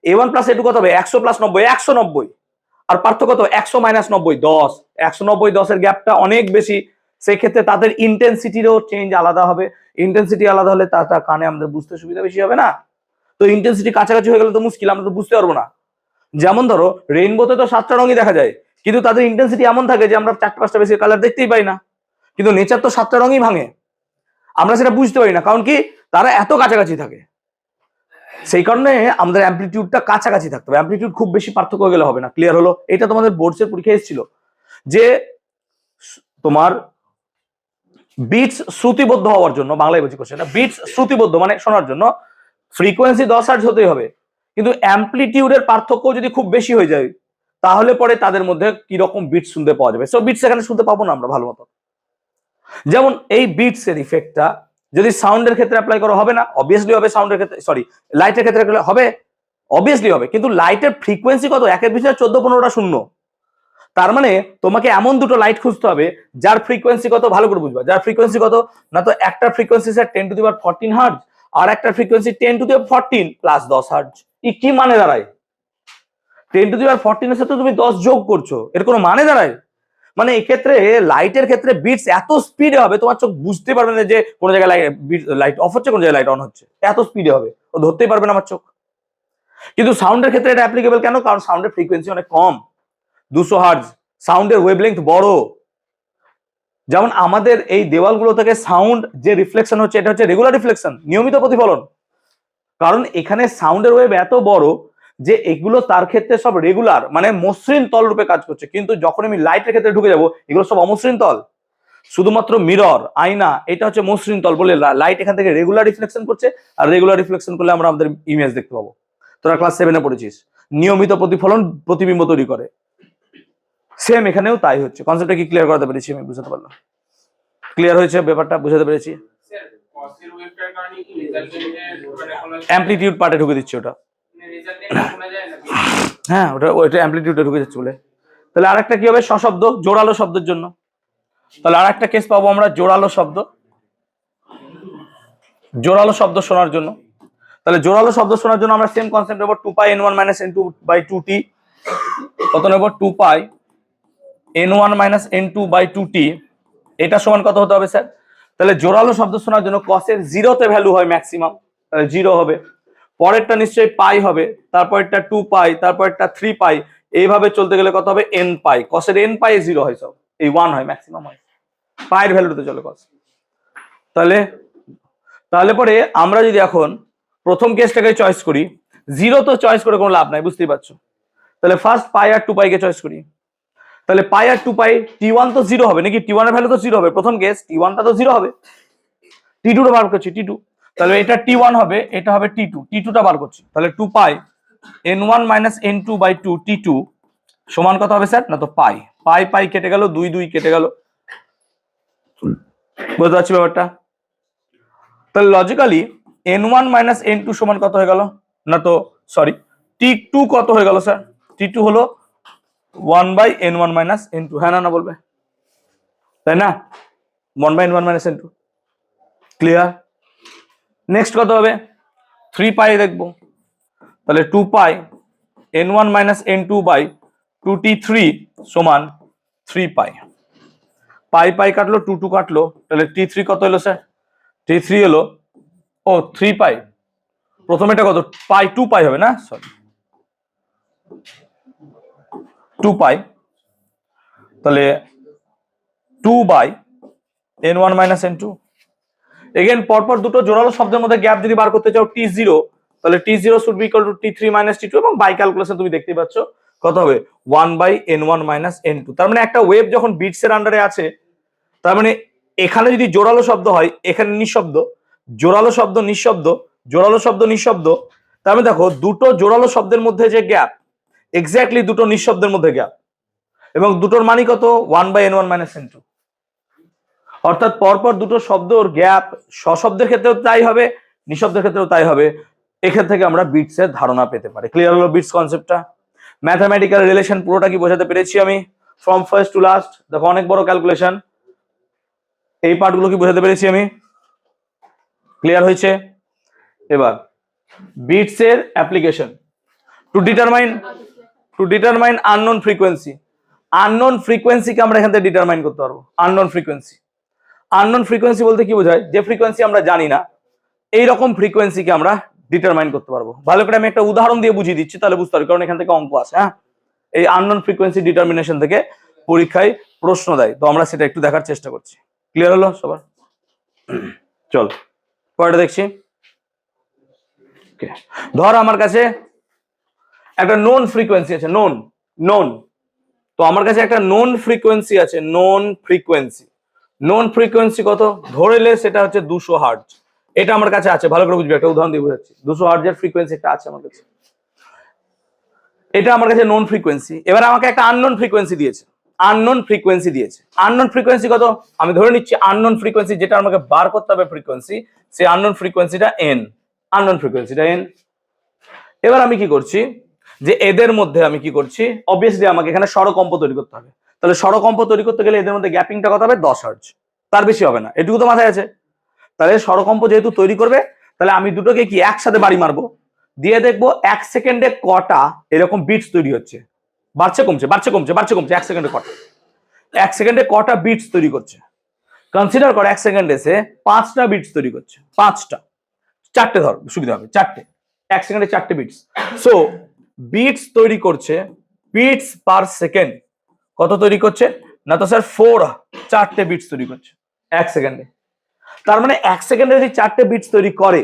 A1 প্লাস A2 কত হবে 100 প্লাস 90 190, আর পার্থক্য কত 100 মাইনাস 90 10, 190 10 এর গ্যাপটা অনেক বেশি। সেই ক্ষেত্রে তাদের ইন্টেন্সিটিরও চেঞ্জ আলাদা হবে, ইন্টেন্সিটি আলাদা হলে তার কানে আমাদের বুঝতে সুবিধা বেশি হবে না। তো ইন্টেন্সিটি কাছাকাছি হয়ে গেলে তো মুশকিল, আমরা তো বুঝতে পারবো না। যেমন ধরো রেইনবোতে তো 7টা রঙই দেখা যায়, কিন্তু তাদের ইন্টেন্সিটি এমন থাকে যে আমরা 4টা 5টা বেশি কালার দেখতেই পাই না। কিন্তু নেচার তো 7টা রঙই ভাঙে, আমরা সেটা বুঝতে পারি না, কারণ কি তারা এত কাছাকাছি থাকে। সেই কারণে আমাদের অ্যামপ্লিটিউডটা কাছাকাছি থাকতে হবে, অ্যামপ্লিটিউড খুব বেশি পার্থক্য হয়ে গেলে হবে না। ক্লিয়ার হলো? এটা তোমাদের বোর্ডসের পরীক্ষায় এসেছিল যে তোমার বিটস শ্রুতিবদ্ধ হওয়ার জন্য, বাংলায় বলছি কোশ্চেনটা, বিটস শ্রুতিবদ্ধ মানে শোনার জন্য ফ্রিকোয়েন্সি 10 হার্টজ হতেই হবে, কিন্তু অ্যামপ্লিটিউডের পার্থক্য যদি খুব বেশি হয়ে যায় তাহলে পরে তাদের মধ্যে কি রকম বিটস শুনতে পাওয়া যাবে। সো বিটস এখানে শুনতে পাবো না আমরা ভালো মতো। যেমন এই বিটস এর ইফেক্টটা যদি সাউন্ডের ক্ষেত্রে অ্যাপ্লাই করা হবে না, অবভিয়াসলি হবে। সাউন্ডের ক্ষেত্রে সরি লাইটের ক্ষেত্রে হবে, অবভিয়াসলি হবে। কিন্তু লাইটের ফ্রিকোয়েন্সি কত, একের পিছনে 14-15টা শূন্য। তার মানে তোমাকে এমন দুটো লাইট খুঁজতে হবে যার ফ্রিকোয়েন্সি কত, ভালো করে বুঝবা, যার ফ্রিকোয়েন্সি কত, না তো একটা frequency sir 10 to the power 14 hertz, আর একটা frequency 10 to the power 14 plus 10 hertz. কি মানে দাঁড়ায়? 10 টু দি পাওয়ার 14 এর সাথে তুমি 10 যোগ করছো, এর কোনো মানে দাঁড়ায়? মানে এক্ষেত্রে লাইটের ক্ষেত্রে বিটস এত স্পিডে হবে তোমার চোখ বুঝতে পারবে না যে কোন জায়গায় লাইট অফ হচ্ছে, কোন জায়গায় লাইট অন হচ্ছে, এত স্পিডে হবে ও ধরতেই পারবে না আমার চোখ। কিন্তু সাউন্ডের ক্ষেত্রে এটা অ্যাপ্লিকেবল কেন? কারণ সাউন্ডের ফ্রিকোয়েন্সি অনেক কম, 200 হার্টজ, সাউন্ডের ওয়েভলেংথ বড়। যেমন আমাদের এই দেওয়ালগুলো থেকে সাউন্ড যে রিফ্লেকশন হচ্ছে এটা হচ্ছে রেগুলার রিফ্লেকশন, নিয়মিত প্রতিফলন। কারণ এখানে সাউন্ডের ওয়েভ এত বড় যে এগুলো তার ক্ষেত্রে সব রেগুলার মানে মসৃণ তল রূপে কাজ করছে, কিন্তু যখন আমি লাইটের ক্ষেত্রে ঢুকে যাব এগুলো সব অমসৃণ তল। শুধুমাত্র মিরর, আয়না, এটা হচ্ছে মসৃণ তল বলে লাইট এখান থেকে রেগুলার রিফ্লেকশন করছে, আর রেগুলার রিফ্লেকশন করলে আমরা আমাদের ইমেজ দেখতে পাবো। তোরা ক্লাস 7-এ পড়েছিস, নিয়মিত প্রতিফলন প্রতিবিম্ব তৈরি করে। সেম এখানেও তাই হচ্ছে। কনসেপ্টটা কি ক্লিয়ার করাতে পেরেছি? আমি বুঝতে পারলাম, ক্লিয়ার হয়েছে ব্যাপারটা, বুঝাতে পেরেছি? অ্যামপ্লিটিউড পার্টে ঢুকে দিচ্ছি ওটা, হ্যাঁ ওটা অ্যামপ্লিটিউডে ঢুকে যাচ্ছে বলে। তাহলে আরেকটা কি হবে, সশব্দ জোরালো শব্দের জন্য। তাহলে আরেকটা কেস পাবো আমরা, জোরালো শব্দ, জোরালো শব্দ শোনার জন্য। তাহলে জোরালো শব্দ শোনার জন্য আমরা সেম কনসেপ্ট নেব, 2 পাই n1 - n2/2t। কত নেব? 2 পাই n1 - n2/2t। এটা সমান কত হতে হবে স্যার? তাহলে জোরালো শব্দ শোনার জন্য কসের 0তে ভ্যালু হয় ম্যাক্সিমাম, তাহলে 0 হবে। পরেরটা নিশ্চয়ই পাই হবে, তারপরটা 2 পাই, তারপরটা 3 পাই, এইভাবে চলতে গেলে কত হবে? n পাই। কসের n পাই 0 হয়, সব এই 1 হয়, ম্যাক্সিমাম হয়, পাইয়ের ভ্যালুতে চলে কস। তাহলে পরে আমরা যদি এখন প্রথম কেসটাকে চয়েস করি, 0 তো চয়েস করে কোনো লাভ নাই, বুঝতেই পারছো। তাহলে ফার্স্ট পাই আর 2 পাইকে চয়েস করি। তাহলে পাই আর 2 পাই, t1 তো 0 হবে নাকি? t1 এর ভ্যালু তো 0 হবে, প্রথম কেস t1 টা তো 0 হবে। t2 টা বার করছি, t2, তাহলে এটা t1 হবে, এটা হবে t2, t2 টা বার করছি। তাহলে 2 পাই n1 - n2/2 t2 সমান কত হবে স্যার? না তো পাই, পাই পাই কেটে গেল, 2 2 কেটে গেল। বুঝতে পারছি ব্যাপারটা? তাহলে লজিক্যালি n1 - n2 সমান কত হয়ে গেল? না তো সরি, t2 কত হয়ে গেল স্যার? t2 হলো 1/n1 - n2। হ্যাঁ না বলবে, তাই না? 1/n1 - n2। ক্লিয়ার? নেক্সট কত হবে? 3 পাই দেখবো। তাহলে 2 পাই n1 - n2/2t3 সমান 3 পাই। পাই পাই কাটলো, 2 2 কাটলো, তাহলে t3 কত হলো স্যার? t3 হলো 3 পাই। প্রথমে এটা কত? পাই 2 পাই হবে না, সরি 2 পাই। তাহলে 2/n1 - n2। এগেন পরপর দুটো জোরালো শব্দের মধ্যে গ্যাপ যদি বার করতে চাও t0, তাহলে t0 should be equal two t3 - t2, এবং বাই ক্যালকুলেশন তুমি দেখতেই পাচ্ছ কত হবে? 1/n1 - n2। তার মানে একটা ওয়েভ যখন বিটস এর আন্ডারে আছে, তার মানে এখানে যদি জোরালো শব্দ হয়, এখানে নিঃশব্দ, জোরালো শব্দ নিঃশব্দ, জোরালো শব্দ নিঃশব্দ। তার মানে দেখো দুটো জোরালো শব্দের মধ্যে যে গ্যাপ, এক্স্যাক্টলি দুটো নিঃশব্দের মধ্যে গ্যাপ, এবং দুটোর মানই কত? 1/n1 - n2। অর্থাৎ পরপর দুটো শব্দর গ্যাপ সশব্দের ক্ষেত্রেও তাই হবে, নিঃশব্দের ক্ষেত্রেও তাই হবে। এখান থেকে আমরা বিটস এর ধারণা পেতে পারি। ক্লিয়ার হলো বিটস কনসেপ্টটা? ম্যাথামেটিক্যাল রিলেশন পুরোটা কি বোঝাতে পেরেছি আমি? ফ্রম ফার্স্ট টু লাস্ট দেখো অনেক বড় ক্যালকুলেশন, এই পার্টগুলো কি বোঝাতে পেরেছি আমি? ক্লিয়ার হয়েছে? এবার বিটস এর application to determine unknown frequency. Unknown ফ্রিকোয়েন্সিকে আমরা এখান থেকে ডিটারমাইন করতে পারবো। আননোন ফ্রিকোয়েন্সি বলতে কি বোঝায়? যে ফ্রিকোয়েন্সি আমরা জানি না, এইরকম ফ্রিকোয়েন্সিকে আমরা ডিটারমাইন করতে পারবো। ভালো করে আমি একটা উদাহরণ দিয়ে বুঝিয়ে দিচ্ছি, তাহলে বুঝতে পারবে, কারণ এখান থেকে অঙ্ক আছে। হ্যাঁ, এই আননোন ফ্রিকোয়েন্সি ডিটারমিনেশন থেকে পরীক্ষায় প্রশ্ন দেয়, তো আমরা সেটা একটু দেখার চেষ্টা করছি। ক্লিয়ার হলো সবার? চল পরেরটা দেখছি। ধর আমার কাছে একটা নোন ফ্রিকোয়েন্সি আছে, নোন। তো আমার কাছে একটা নোন ফ্রিকোয়েন্সি আছে, নোন ফ্রিকোয়েন্সি কত? ধরেলে সেটা হচ্ছে 200 হার্টজ। এটা আমার কাছে আছে, ভালো করে বুঝবে, একটা উদাহরণ দিয়ে বোঝাচ্ছি। 200 হার্টজের ফ্রিকোয়েন্সি একটা আছে আমার কাছে, এটা আমার কাছে নোন ফ্রিকোয়েন্সি। এবার আমাকে একটা আননোন ফ্রিকোয়েন্সি দিয়েছে, আননোন ফ্রিকোয়েন্সি কত? আমি ধরে নিচ্ছি আননোন ফ্রিকোয়েন্সি যেটা আমাকে বার করতে হবে ফ্রিকোয়েন্সি, সেই আননোন ফ্রিকোয়েন্সিটা এন। এবার আমি কি করছি, যে এদের মধ্যে আমি কি করছি, অবভিয়াসলি আমাকে এখানে স্বরকম্প তৈরি করতে হবে। তাহলে স্বরকম্প তৈরি করতে গেলে এদের মধ্যে গ্যাপিংটা কত হবে? 10 হার্টজ, তার বেশি হবে না, এটুকু তো মাথায় আছে। তাহলে স্বরকম্প যেহেতু তৈরি করবে, তাহলে আমি দুটোকে কি একসাথে বাড়ি মারবো, দিয়ে দেখবো 1 সেকেন্ডে কটা এরকম বিটস তৈরি হচ্ছে, বাড়ছে কমছে 1 সেকেন্ডে কটা, 1 সেকেন্ডে কটা বিটস তৈরি করছে। কনসিডার করে 1 সেকেন্ডে সে 5টা বিটস তৈরি করছে, 5টা, 4টে ধর সুবিধা হবে, 4টে, 1 সেকেন্ডে 4টে বিটস। সো বিটস তৈরি করছে, বিটস পার সেকেন্ড কত তৈরি করছে না, তো স্যার 4টে বিটস তৈরি করছে 1 সেকেন্ডে। তার মানে 1 সেকেন্ডে যদি 4টে বিটস তৈরি করে,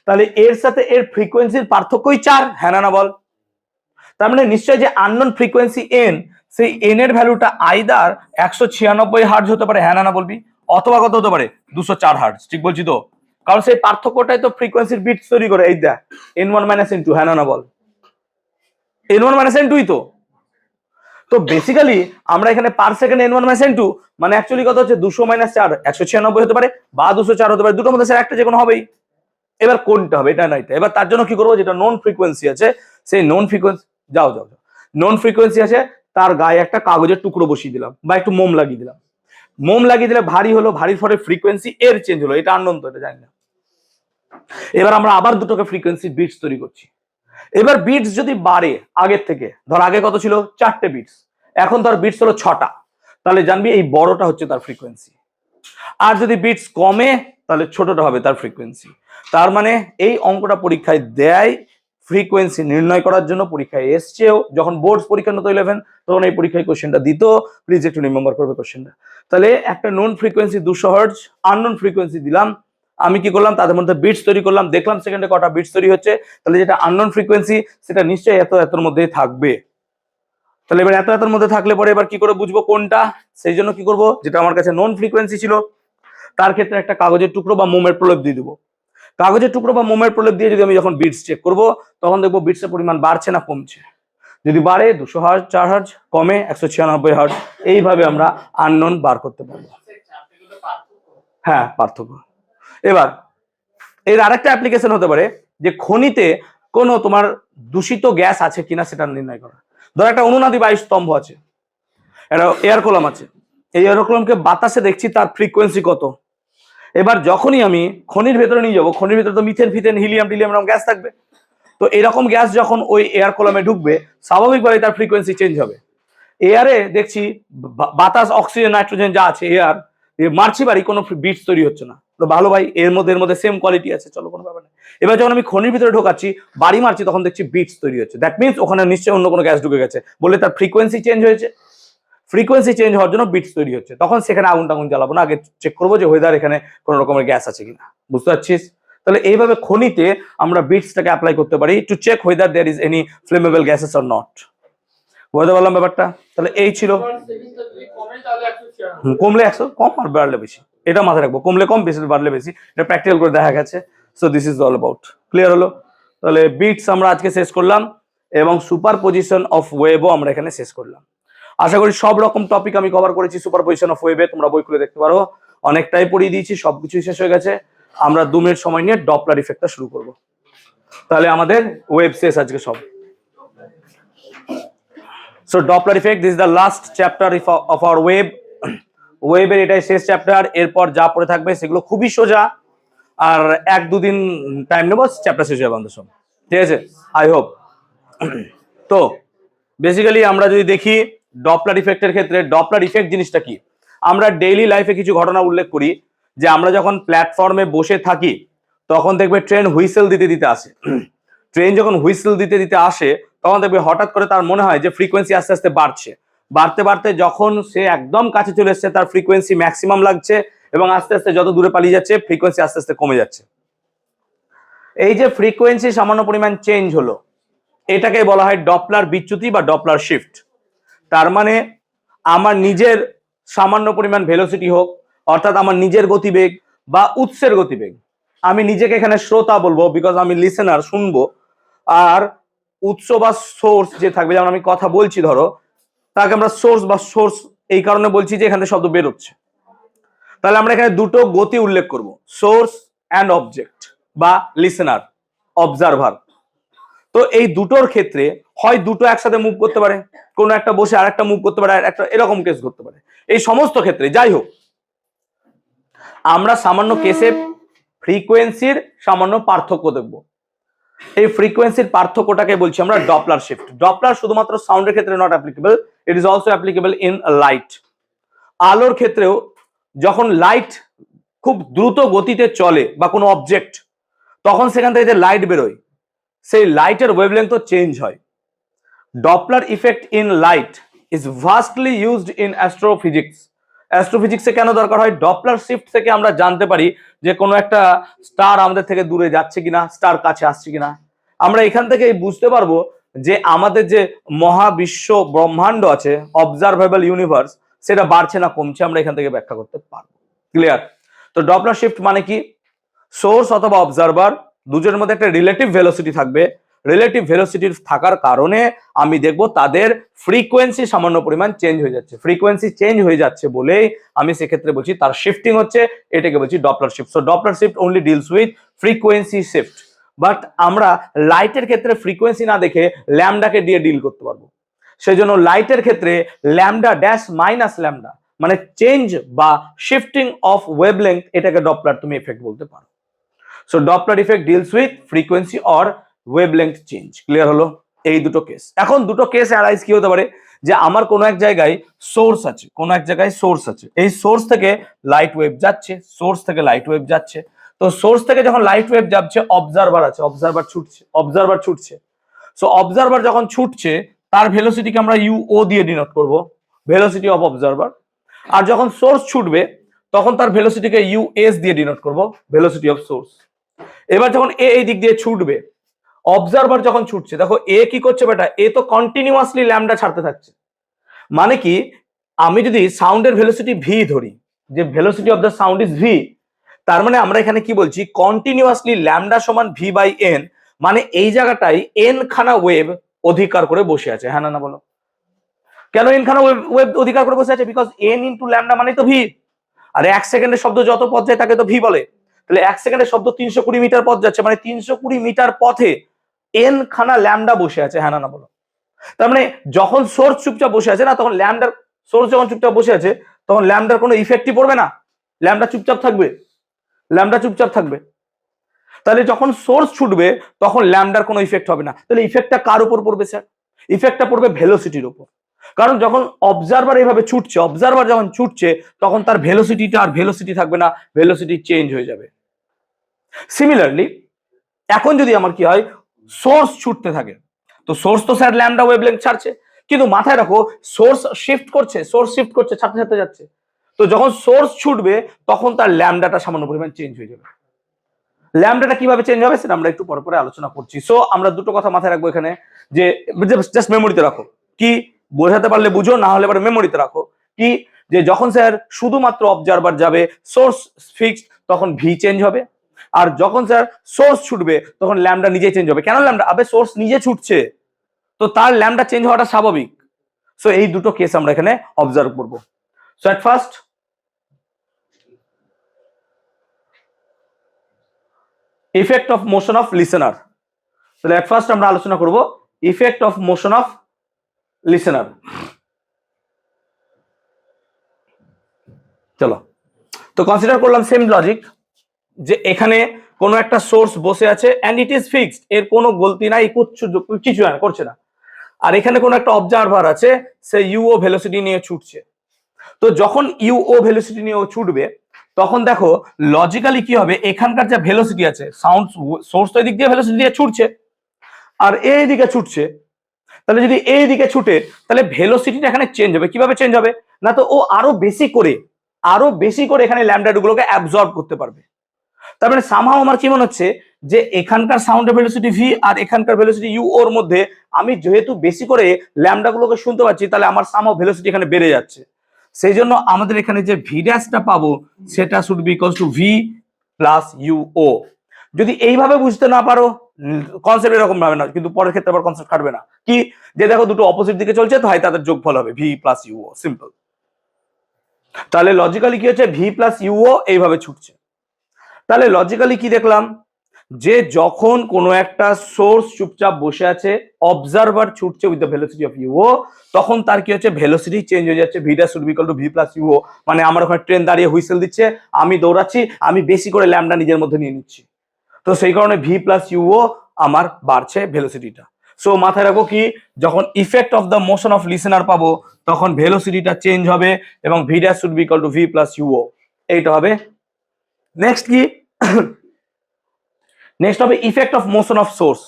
তাহলে এর সাথে এর ফ্রিকোয়েন্সির পার্থক্যই 4, হ্যাঁ না বল? তার মানে নিশ্চয়ই যে আননোন ফ্রিকোয়েন্সি এন, সেই এন এর ভ্যালুটা আইদার 196 হার্টজ হতে পারে, হ্যাঁ না বলবি, অথবা কত হতে পারে? 204 হার্টজ। ঠিক বলছি তো? কারণ সেই পার্থক্যটাই তো ফ্রিকোয়েন্সির বিটস তৈরি করে। এই দেখ n1 - n2, হ্যাঁ না বল? n1 - n2ই তো। তো বেসিক্যালি আমরা এখানে পার সেকেন্ড n1 - n2 মানে অ্যাকচুয়ালি কত হচ্ছে? 200 - 4, 196 হতে পারে বা 204 হতে পারে, দুটোর মধ্যে স্যার একটা যে কোনো হবেই। এবার কোনটা হবে, এটা না এটা। এবার তার জন্য কি করবো, যেটা নন ফ্রিকোয়েন্সি আছে, সেই নন ফ্রিকোয়েন্সি যাও নন ফ্রিকোয়েন্সি আছে, তার গায়ে একটা কাগজের টুকরো বসিয়ে দিলাম বা একটু মোম লাগিয়ে দিলাম। মোম লাগিয়ে দিলে ভারী হলো, ভারীর ফলে ফ্রিকোয়েন্সি এর চেঞ্জ হলো, এটা আননোন তো, এটা জানি না। এবার আমরা আবার দুটোকে ফ্রিকোয়েন্সি বিটস তৈরি করছি। এবার বিটস যদি বাড়ে আগের থেকে, ধর আগে কত ছিল? 4টে বিটস, এখন ধর বিটস হলো 6টা, তাহলে জানবি এই বড়টা হচ্ছে তার ফ্রিকোয়েন্সি। আর যদি বিটস কমে, তাহলে ছোটটা হবে তার ফ্রিকোয়েন্সি। তার মানে এই অঙ্কটা পরীক্ষায় দেয় ফ্রিকোয়েন্সি নির্ণয় করার জন্য, পরীক্ষায় এসছেও। যখন বোর্ডস পরীক্ষা হতো 11, তখন এই পরীক্ষায় কোশ্চেনটা দিত, প্লিজ একটু রিমেম্বার করবে কোশ্চেনটা। তাহলে একটা নন ফ্রিকোয়েন্সি 200 হার্টজ, আননোন ফ্রিকোয়েন্সি দিলাম, আমি কি করলাম, তাদের মধ্যে বিটস তৈরি করলাম, দেখলাম সেকেন্ডে কটা বিটস তৈরি হচ্ছে। তাহলে যেটা আননোন ফ্রিকোয়েন্সি সেটা নিশ্চয়ই এতর মধ্যেই থাকবে। তাহলে এবার এতর মধ্যে থাকলে পরে এবার কি করে বুঝবো কোনটা? সেই জন্য কি করব, যেটা আমার কাছে নন ফ্রিকোয়েন্সি ছিল, তার ক্ষেত্রে একটা কাগজের টুকরো বা মোমের প্রলেপ দিয়ে দেবো। কাগজের টুকরো বা মোমের প্রলেপ দিয়ে যদি আমি যখন বিটস চেক করব, তখন দেখবো বিটসের পরিমাণ বাড়ছে না কমছে। যদি বাড়ে 200 হার্টজ, 4 হার্টজ, কমে 196 হার্টজ, এইভাবে আমরা আননোন বার করতে পারবো। হ্যাঁ, পার্থক্য। এবার এর আরেকটা অ্যাপ্লিকেশন হতে পারে, যে খনিতে কোনো তোমার দূষিত গ্যাস আছে কিনা সেটা নির্ণয় করা। ধর একটা অনুনাদি বায়ু স্তম্ভ আছে, একটা এয়ার কলাম আছে, এই এয়ার কলামকে বাতাসে দেখছি তার ফ্রিকোয়েন্সি কত। এবার যখনই আমি খনির ভেতরে নিয়ে যাবো, খনির ভেতরে তো মিথেন, ফিথেন, হিলিয়াম, টিলিয়াম এরকম গ্যাস থাকবে। তো এরকম গ্যাস যখন ওই এয়ার কলামে ঢুকবে, স্বাভাবিকভাবে তার ফ্রিকোয়েন্সি চেঞ্জ হবে। এয়ারে দেখছি বাতাস, অক্সিজেন, নাইট্রোজেন যা আছে, এয়ার মারছি বাড়ি, কোনো বিটস তৈরি হচ্ছে না। তো ভালো ভাই, এর মধ্যে সেম কোয়ালিটি আছে, চলো কোনো ব্যাপার নেই। এবার যখন আমি খনির ভিতরে ঢোকাচ্ছি, বাড়ি মারছি, তখন দেখছি বিটস তৈরি হচ্ছে, দ্যাট মিনস ওখানে নিশ্চয়ই অন্য কোনো গ্যাস ঢুকে গেছে, বলে তার ফ্রিকোয়েন্সি চেঞ্জ হয়েছে। ফ্রিকোয়েন্সি চেঞ্জ হওয়ার জন্য বিটস তৈরি হচ্ছে। তখন সেখানে আগুন টাগুন জ্বালাবো না, আগে চেক করবো যে ওয়েদার এখানে কোনো রকমের গ্যাস আছে কিনা। বুঝতে পারছিস? তাহলে এইভাবে খনিতে আমরা বিটসটাকে অ্যাপ্লাই করতে পারি to check whether there is any flammable gases or not. বুঝতে পারলাম ব্যাপারটা? তাহলে এই ছিল। কমলে 100, কম আর বাড়লে বেশি, এটা মাথায় রাখবো। কমলে কম, বেশি বাড়লে বেশি, এটা প্র্যাকটিক্যাল করে দেখা গেছে। So this is all about. Clear হলো? তাহলে বিটস আমরা আজকে শেষ করলাম, এবং সুপারপজিশন অফ ওয়েভও আমরা এখানে শেষ করলাম। আশা করি সব রকম টপিক আমি কভার করেছি সুপারপজিশন অফ ওয়েভে। তোমরা বই খুলে দেখতে পারো, অনেকটাই পড়িয়ে দিয়েছি, সবকিছুই শেষ হয়ে গেছে। আমরা 2 মিনিট সময় নিয়ে ডপলার ইফেক্টটা শুরু করব। তাহলে আমাদের ওয়েভ শেষ আজকে সব। So Doppler effect, this is the last chapter of our wave. ওয়েবের এটাই শেষ চ্যাপ্টার, এরপর যা পড়ে থাকবে সেগুলো খুবই সোজা, আর 1-2 দিন টাইম নেবো, চ্যাপ্টার শেষ হয়ে বন্ধু সব, ঠিক আছে, আই হোপ। তো বেসিক্যালি আমরা যদি দেখি ডপলার ইফেক্টের ক্ষেত্রে, ডপলার ইফেক্ট জিনিসটা কি, আমরা ডেইলি লাইফে কিছু ঘটনা উল্লেখ করি, যে আমরা যখন প্ল্যাটফর্মে বসে থাকি তখন দেখবে ট্রেন হুইসেল দিতে দিতে আসে। ট্রেন যখন হুইসেল দিতে দিতে আসে তখন দেখবে হঠাৎ করে তার মনে হয় যে ফ্রিকোয়েন্সি আস্তে আস্তে বাড়ছে, বাড়তে বাড়তে যখন সে একদম কাছে চলে এসছে তার ফ্রিকোয়েন্সি ম্যাক্সিমাম লাগছে, এবং আস্তে আস্তে যত দূরে পালিয়ে যাচ্ছে ফ্রিকোয়েন্সি আস্তে আস্তে কমে যাচ্ছে। এই যে ফ্রিকোয়েন্সি সামান্য পরিমাণ চেঞ্জ হলো, এটাকে বলা হয় ডপলার বিচ্যুতি বা ডপলার শিফট। তার মানে আমার নিজের সামান্য পরিমাণ ভেলোসিটি হোক, অর্থাৎ আমার নিজের গতিবেগ বা উৎসের গতিবেগ, আমি নিজেকে এখানে শ্রোতা বলবো বিকজ আমি লিসেনার, শুনবো, আর উৎস বা সোর্স যে থাকবে, যেমন আমি কথা বলছি ধরো, তাকে আমরা সোর্স বা সোর্স এই কারণে বলছি যে এখানে শব্দ বেরোচ্ছে। তাহলে আমরা এখানে দুটো গতি উল্লেখ করব, সোর্স অ্যান্ড অবজেক্ট বা লিসেনার, অবজারভার। তো এই দুটোর ক্ষেত্রে হয় দুটো একসাথে মুভ করতে পারে, কোনো একটা বসে আর একটা মুভ করতে পারে, একটা এরকম কেস করতে পারে। এই সমস্ত ক্ষেত্রে যাই হোক, আমরা সামান্য কেসে ফ্রিকোয়েন্সির সামান্য পার্থক্য দেখব। এই ফ্রিকোয়েন্সির পার্থক্যটাকে বলছি আমরা ডপলার শিফট। ডপলার শুধুমাত্র সাউন্ডের ক্ষেত্রে not applicable, it is also applicable in light. আলোর ক্ষেত্রেও যখন লাইট খুব দ্রুত গতিতে চলে বা কোনো অবজেক্ট, তখন সেখান থেকে যে লাইট বেরোয় সেই লাইটের ওয়েভলেন্থও চেঞ্জ হয়। Doppler effect in light is vastly used in astrophysics. অ্যাস্ট্রোফিজিক্সে কেন দরকার হয়? ডপলার শিফট থেকে আমরা জানতে পারি যে কোনো একটা স্টার আমাদের থেকে দূরে যাচ্ছে কিনা, স্টার কাছে আসছে কিনা। আমরা এখান থেকে বুঝতে পারবো যে আমাদের যে মহাবিশ্ব ব্রহ্মাণ্ড আছে, অবজারভেবল ইউনিভার্স, সেটা বাড়ছে না কমছে, আমরা এখান থেকে ব্যাখ্যা করতে পারবো। ক্লিয়ার? তো ডপলার শিফট মানে কি? সোর্স অথবা অবজারভার দুজনের মধ্যে একটা রিলেটিভ ভেলোসিটি থাকবে। রিলেটিভ ভেলোসিটির থাকার কারণে আমি দেখব তাদের ফ্রিকোয়েন্সি সামান্য পরিমাণ চেঞ্জ হয়ে যাচ্ছে। ফ্রিকোয়েন্সি চেঞ্জ হয়ে যাচ্ছে বলেই আমি সেক্ষেত্রে বলছি তার শিফটিং হচ্ছে, এটাকে বলছি Doppler shift. So Doppler shift only deals with frequency shift. But আমরা লাইটের ক্ষেত্রে ফ্রিকোয়েন্সি না দেখে ল্যামডাকে দিয়ে ডিল করতে পারবো। সেই জন্য লাইটের ক্ষেত্রে ল্যামডা ড্যাশ মাইনাস ল্যামডা মানে চেঞ্জ বা শিফটিং অফ ওয়েভলেংথ, এটাকে ডপলার তুমি এফেক্ট বলতে পারো। So Doppler effect deals with frequency or wavelength change. Clear হলো? এই দুটো কেস। এখন দুটো কেস অ্যারাইজ কি হতে পারে, যে আমার কোনো এক জায়গায় সোর্স আছে, কোনো এক জায়গায় সোর্স আছে, এই সোর্স থেকে লাইট ওয়েভ যাচ্ছে, সোর্স থেকে লাইট ওয়েভ যাচ্ছে। তো সোর্স থেকে যখন লাইট ওয়েভ যাচ্ছে, অবজারভার আছে, অবজারভার ছুটছে। সো অবজারভার যখন ছুটছে তার ভেলোসিটিকে আমরা ইউও দিয়ে ডিনোট করব, ভেলোসিটি অফ অবজারভার। আর যখন সোর্স ছুটবে তখন তার ভেলোসিটিকে ইউএস দিয়ে ডিনোট করব, ভেলোসিটি অফ সোর্স। এবার যখন এ এই দিক দিয়ে ছুটবে, অবজারভার যখন ছুটছে, দেখো এ কি করছে বেটা, এ তো কন্টিনিউয়াসলি ল্যামডা ছাড়তে থাকছে। মানে কি, আমি যদি সাউন্ডের ভেলোসিটি ভি ধরি, যে velocity of the sound is V, তার মানে আমরা এখানে কি বলছি, কন্টিনিউয়াসলি ল্যামডা সমান ভি বাই এন, মানে এই জায়গাটায় এন খানা ওয়েভ অধিকার করে বসে আছে। হ্যাঁ না বলো? কেন এন খানা ওয়েভ অধিকার করে বসে আছে? বিকজ এন ইন্টু ল্যামডা মানে তো ভি। আর 1 সেকেন্ডের শব্দ যত পথ যায় তাকে তো ভি বলে। তাহলে 1 সেকেন্ডের শব্দ 320 মিটার পথ যাচ্ছে, মানে 320 মিটার পথে এন খানা ল্যামডা বসে আছে। হ্যাঁ না বলো? তার মানে যখন সোর্স চুপচাপ বসে আছে না, তখন ল্যামডার, সোর্স যখন চুপচাপ বসে আছে তখন ল্যামডার কোনো ইফেক্টই পড়বে না, ল্যামডা চুপচাপ থাকবে, ল্যামডা চুপচাপ থাকবে। তাহলে যখন সোর্স ছুটবে তখন ল্যামডার কোনো ইফেক্ট হবে না। তাহলে ইফেক্টটা কার উপর পড়বে স্যার? ইফেক্টটা পড়বে ভেলোসিটির উপর। কারণ যখন অবজারভার এইভাবে ছুটছে, অবজারভার যখন ছুটছে তখন তার ভেলোসিটিটা আর ভেলোসিটি থাকবে না, ভেলোসিটি চেঞ্জ হয়ে যাবে। সিমিলারলি এখন যদি আমার কি হয়, সোর্স ছুটতে থাকে, তো সোর্স তো স্যার ল্যামডা ওয়েভলেংথ ছাড়ছে, কিন্তু মাথায় রাখো সোর্স শিফট করছে, ছাড়তে ছাড়তে যাচ্ছে। তো যখন সোর্স ছুটবে তখন তার ল্যামডাটা সামান্য পরিমাণ চেঞ্জ হয়ে যাবে। ল্যামডাটা কিভাবে চেঞ্জ হবে সেটা আমরা একটু পরে পরে আলোচনা করছি। সো আমরা দুটো কথা মাথায় রাখবো এখানে, যে জাস্ট মেমোরিতে রাখো, কি বোঝাতে পারলে বুঝো, না হলে এবার মেমোরিতে রাখো কি, যে যখন স্যার শুধুমাত্র অবজারভার যাবে, সোর্স ফিক্সড, তখন ভি চেঞ্জ হবে। আর যখন স্যার সোর্স ছুটবে তখন ল্যামডা নিজে চেঞ্জ হবে। কেন ল্যামডা? আবে সোর্স নিজে ছুটছে, তো তার ল্যামডা চেঞ্জ হওয়াটা স্বাভাবিক। সো এই দুটো কেস আমরা এখানে অবজার্ভ করব। So at first effect of motion of listener. তাহলে এট ফার্স্ট আমরা আলোচনা করব effect of motion of listener. চলো, তো কনসিডার করলাম সেম লজিক, যে এখানে কোনো একটা সোর্স বসে আছে এন্ড ইট ইজ ফিক্সড, এর কোনো গলতি নাই, কিছু করছে না। আর এখানে কোনো একটা অবজারভার আছে, সে ইউও ভেলোসিটি নিয়ে ছুটছে। তো যখন ইউও ভেলোসিটি নিয়ে ও ছুটবে, তখন দেখো লজিক্যালি কি হবে, এখানকার যে ভেলোসিটি আছে, সাউন্ড সোর্স তো এদিক দিয়ে ভেলোসিটি দিয়ে ছুটছে আর এই দিকে ছুটছে, তাহলে যদি এই দিকে ছুটে তাহলে ভেলোসিটিটা এখানে চেঞ্জ হবে। কিভাবে চেঞ্জ হবে, না তো ও আরো বেশি করে এখানে ল্যামডা গুলোকে অ্যাবজর্ব করতে পারবে। তার মানে সামহাও আমার কি মনে হচ্ছে যে এখানকার সাউন্ডের ভেলোসিটি ভি আর এখানকার ভেলোসিটি ইউ ওর মধ্যে আমি যেহেতু বেশি করে ল্যামডা গুলোকে শুনতে পাচ্ছি, তাহলে আমার সামহাও ভেলোসিটি এখানে বেড়ে যাচ্ছে। সেই জন্য আমাদের এখানে যে ভি ড্যাশটা পাবো সেটা should be equals to V plus you O. যদি এইভাবে বুঝতে না পারো, কনসেপ্ট এরকম ভাবে না, কিন্তু পরের ক্ষেত্রে আবার কনসেপ্ট খাটবে না। কি, যে দেখো দুটো অপোজিট দিকে চলছে, তো হয় তাদের যোগফল হবে ভি প্লাস ইউ ও, সিম্পল। তাহলে লজিক্যালি কি হচ্ছে, ভি প্লাস ইউ ও এইভাবে ছুটছে। তাহলে লজিক্যালি কি দেখলাম, যে যখন কোনো একটা সোর্স চুপচাপ বসে আছে, অবজারভার ছুটছে with the velocity of U O, তখন তার কি হচ্ছে, ভেলোসিটি চেঞ্জ হয়ে যাচ্ছে, V dash should be equal to V plus you O. মানে আমার ওখানে ট্রেন দাঁড়িয়ে হুইসেল দিচ্ছে, আমি দৌড়াচ্ছি, আমি বেশি করে ল্যামডা নিজের মধ্যে নিয়ে নিচ্ছি, তো সেই কারণে ভি প্লাস ইউ ও আমার বাড়ছে ভেলোসিটিটা। সো মাথায় রাখো কি, যখন effect of the motion of listener পাবো, তখন ভেলোসিটিটা চেঞ্জ হবে এবং V dash should be equal to V plus you O, এইটা হবে। নেক্সট কি, নেক্সট হবে effect of motion of source.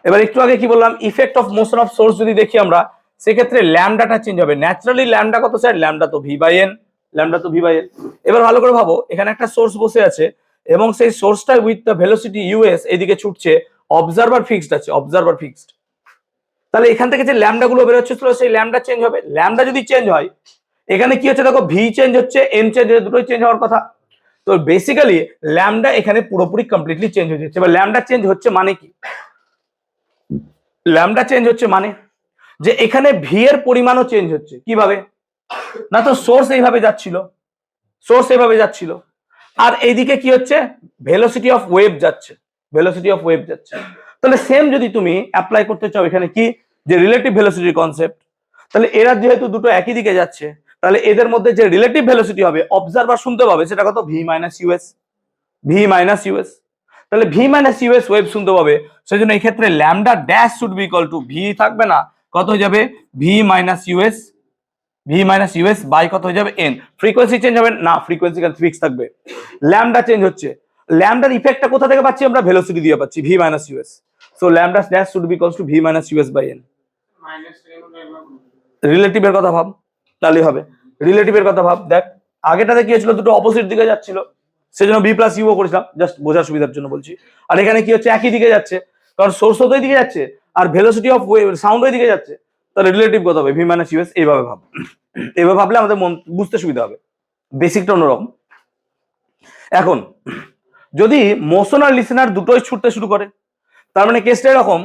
এবার একটু আগে কি বললাম, effect of motion of source যদি দেখি আমরা, সেক্ষেত্রে ল্যামডাটা চেঞ্জ হবে। ন্যাচারালি ল্যামডা কত স্যার, ল্যামডা তো ভি বাই এন, ল্যামডা তো ভি বাই এন। এবার ভালো করে ভাবো, এখানে একটা সোর্স বসে আছে এবং সেই সোর্সটা উইথ দ্য ভেলোসিটি ইউএস এদিকে ছুটছে, অবজারভার ফিক্সড আছে, অবজারভার ফিক্সড। তাহলে এখান থেকে যে ল্যামডা গুলো বেরোচ্ছে, সেই ল্যামডা চেঞ্জ হবে। ল্যামডা যদি চেঞ্জ হয়, এখানে কি হচ্ছে দেখো, ভি চেঞ্জ হচ্ছে, এন চেঞ্জ হচ্ছে, দুটোই চেঞ্জ হওয়ার কথা। তো বেসিক্যালি ল্যামডা এখানে পুরোপুরি কমপ্লিটলি চেঞ্জ হয়ে যাচ্ছে। এবার ল্যামডা চেঞ্জ হচ্ছে মানে কি, ল্যামডা চেঞ্জ হচ্ছে মানে যে এখানে ভি এর পরিমাণও চেঞ্জ হচ্ছে। কিভাবে, না তো সোর্স এইভাবে যাচ্ছিল, আর এইদিকে কি হচ্ছে, ভেলোসিটি অফ ওয়েভ যাচ্ছে, তাহলে সেম যদি তুমি অ্যাপ্লাই করতে চাও এখানে কি, যে রিলেটিভ ভেলোসিটির কনসেপ্ট, তাহলে এরা যেহেতু দুটো একই দিকে যাচ্ছে, তাহলে এদের মধ্যে যে রিলেটিভ ভেলোসিটি হবে, অবজারভার শুনতে পাবে, সেটা কত, ভি মাইনাস ইউএস। তাহলে ভি মাইনাস ইউএস ওয়েভ শুনতে পাবে, সেই জন্য এই ক্ষেত্রে lambda dash should be equal to, V থাকবে না, কত হয়ে যাবে, ভি মাইনাস ইউএস বাই কত হয়ে যাবে, এন। ফ্রিকোয়েন্সি চেঞ্জ হবে না, ফ্রিকোয়েন্সি ফিক্স থাকবে। ল্যামডা চেঞ্জ হচ্ছে, ল্যামডার ইফেক্টটা কোথা থেকে পাচ্ছি আমরা, ভেলোসিটি দিয়ে পাচ্ছি, V minus U S. So lambda dash should be equal to V minus US by N. রিলেটিভের কথা ভাব, তাহলে হবে, রিলেটিভের কথা ভাব। দেখ আগেটাতে কি হচ্ছিল, দুটো অপোজিট দিকে যাচ্ছিল, সেজন্য বি প্লাস ইউও করেছিলাম, জাস্ট বোঝার সুবিধার জন্য বলছি। আর এখানে কি হচ্ছে, একই দিকে যাচ্ছে, কারণ সোর্স তো দিকে যাচ্ছে আর ভেলোসিটি অফ সাউন্ড ওই দিকে যাচ্ছে, তাহলে রিলেটিভ কত হবে, ভি মাইনাস ইউএস। এইভাবে ভাব, এইভাবে ভাবলে আমাদের মন বুঝতে সুবিধা হবে, বেসিকটা অন্যরকম। এখন যদি মোশন আর লিসেনার দুটোই ছুটতে শুরু করে, তার মানে কেসটা এরকম,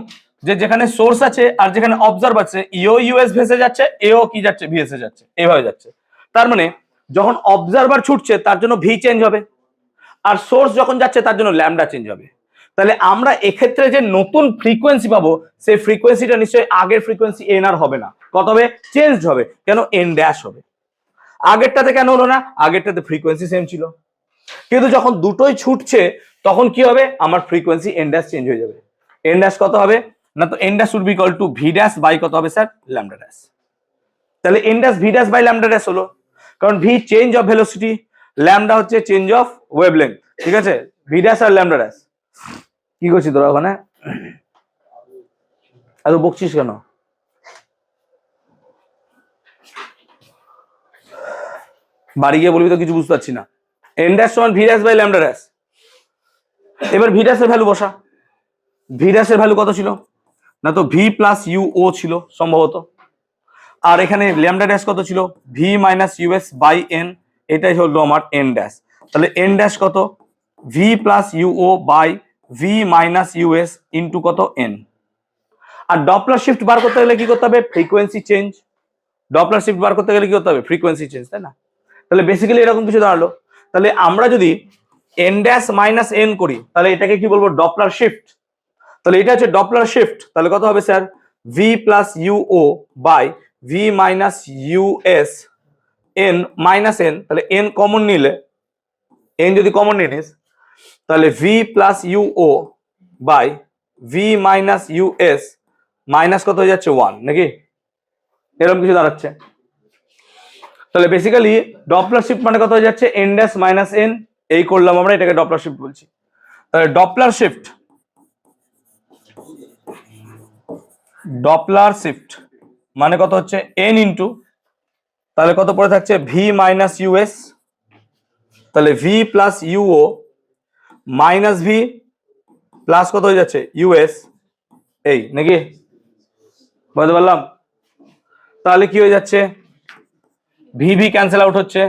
যে যেখানে সোর্স আছে আর যেখানে অবজার্ভ আছে, ইও ইউএস ভেসে যাচ্ছে, এও কি যাচ্ছে, ভিএসে যাচ্ছে, এইভাবে যাচ্ছে। তার মানে যখন অবজারভার ছুটছে তার জন্য ভি চেঞ্জ হবে, আর সোর্স যখন যাচ্ছে তার জন্য ল্যামডা চেঞ্জ হবে। তাহলে আমরা এক্ষেত্রে যে নতুন ফ্রিকোয়েন্সি পাবো, সেই ফ্রিকোয়েন্সিটা নিশ্চয়ই আগের ফ্রিকোয়েন্সি এন আর হবে না, কত হবে, চেঞ্জ হবে। কেন, এন ড্যাশ হবে। আগেরটাতে কেন হলো না, আগেরটাতে ফ্রিকোয়েন্সি সেম ছিল, কিন্তু যখন দুটোই ছুটছে তখন কি হবে, আমার ফ্রিকোয়েন্সি এন ড্যাশ চেঞ্জ হয়ে যাবে। এন ড্যাশ কত হবে, না তো n dash should be equal to v dash by কত হবে স্যার, ল্যামডা ড্যাশ। তাহলে N dash v dash by lambda dash হলো, কারণ v change of velocity, lambda হচ্ছে চেঞ্জ অফ ওয়েভলেংথ, ঠিক আছে, ভি ড্যাশ আর ল্যামডা ড্যাশ। কি করছিস তোরা ওখানে, এত বকছিস কেন? বাড়ি গিয়ে বলবি তো কিছু বুঝতে পারছি না। এন ড্যাশ সমান v dash by lambda dash. এবার ভি ড্যাশ এর ভ্যালু বসা, ভি ড্যাশ এর ভ্যালু কত ছিল, না তো ভি প্লাস ইউ ও ছিল সম্ভবত, আর এখানে ল্যামডা ড্যাশ কত ছিল, V minus US by N, এটাই হলো আমার এন ড্যাশ। তাহলে এন ড্যাশ কত, V plus U O by V minus US into কত, এন। আর ডপলার শিফট বার করতে গেলে কি করতে হবে, ফ্রিকোয়েন্সি চেঞ্জ। ডপলার শিফট বার করতে গেলে কি করতে হবে, ফ্রিকোয়েন্সি চেঞ্জ, তাই না? তাহলে বেসিক্যালি এরকম কিছু দাঁড়ালো। তাহলে আমরা যদি এন ড্যাশ মাইনাস এন করি, তাহলে এটাকে কি বলবো, ডপলার শিফট। তাহলে এটা হচ্ছে ডপলার শিফট, তাহলে কত হবে sir, V plus U O by V minus U S N minus N, তাহলে এন কমন নিলে, এন যদি কমন নিয়ে নিস তাহলে V plus U O by V minus U S minus কত হয়ে যাচ্ছে 1 নাকি, এরকম কিছু দাঁড়াচ্ছে। তাহলে বেসিক্যালি ডপলার শিফট মানে কত হয়ে যাচ্ছে এন ড্যাশ মাইনাস এন, এই করলাম আমরা, এটাকে ডপলার শিফট বলছি। তাহলে ডপলার শিফট মানে কত হচ্ছে এন ইন্টু, তাহলে কত পড়ে থাকছে ভি মাইনাস ইউএস, তাহলে V plus U O minus V plus কত হয়ে যাচ্ছে ইউএস, এই নাকি, বুঝতে পারলাম। তাহলে কি হয়ে যাচ্ছে ভি ভি ক্যান্সেল আউট হচ্ছে,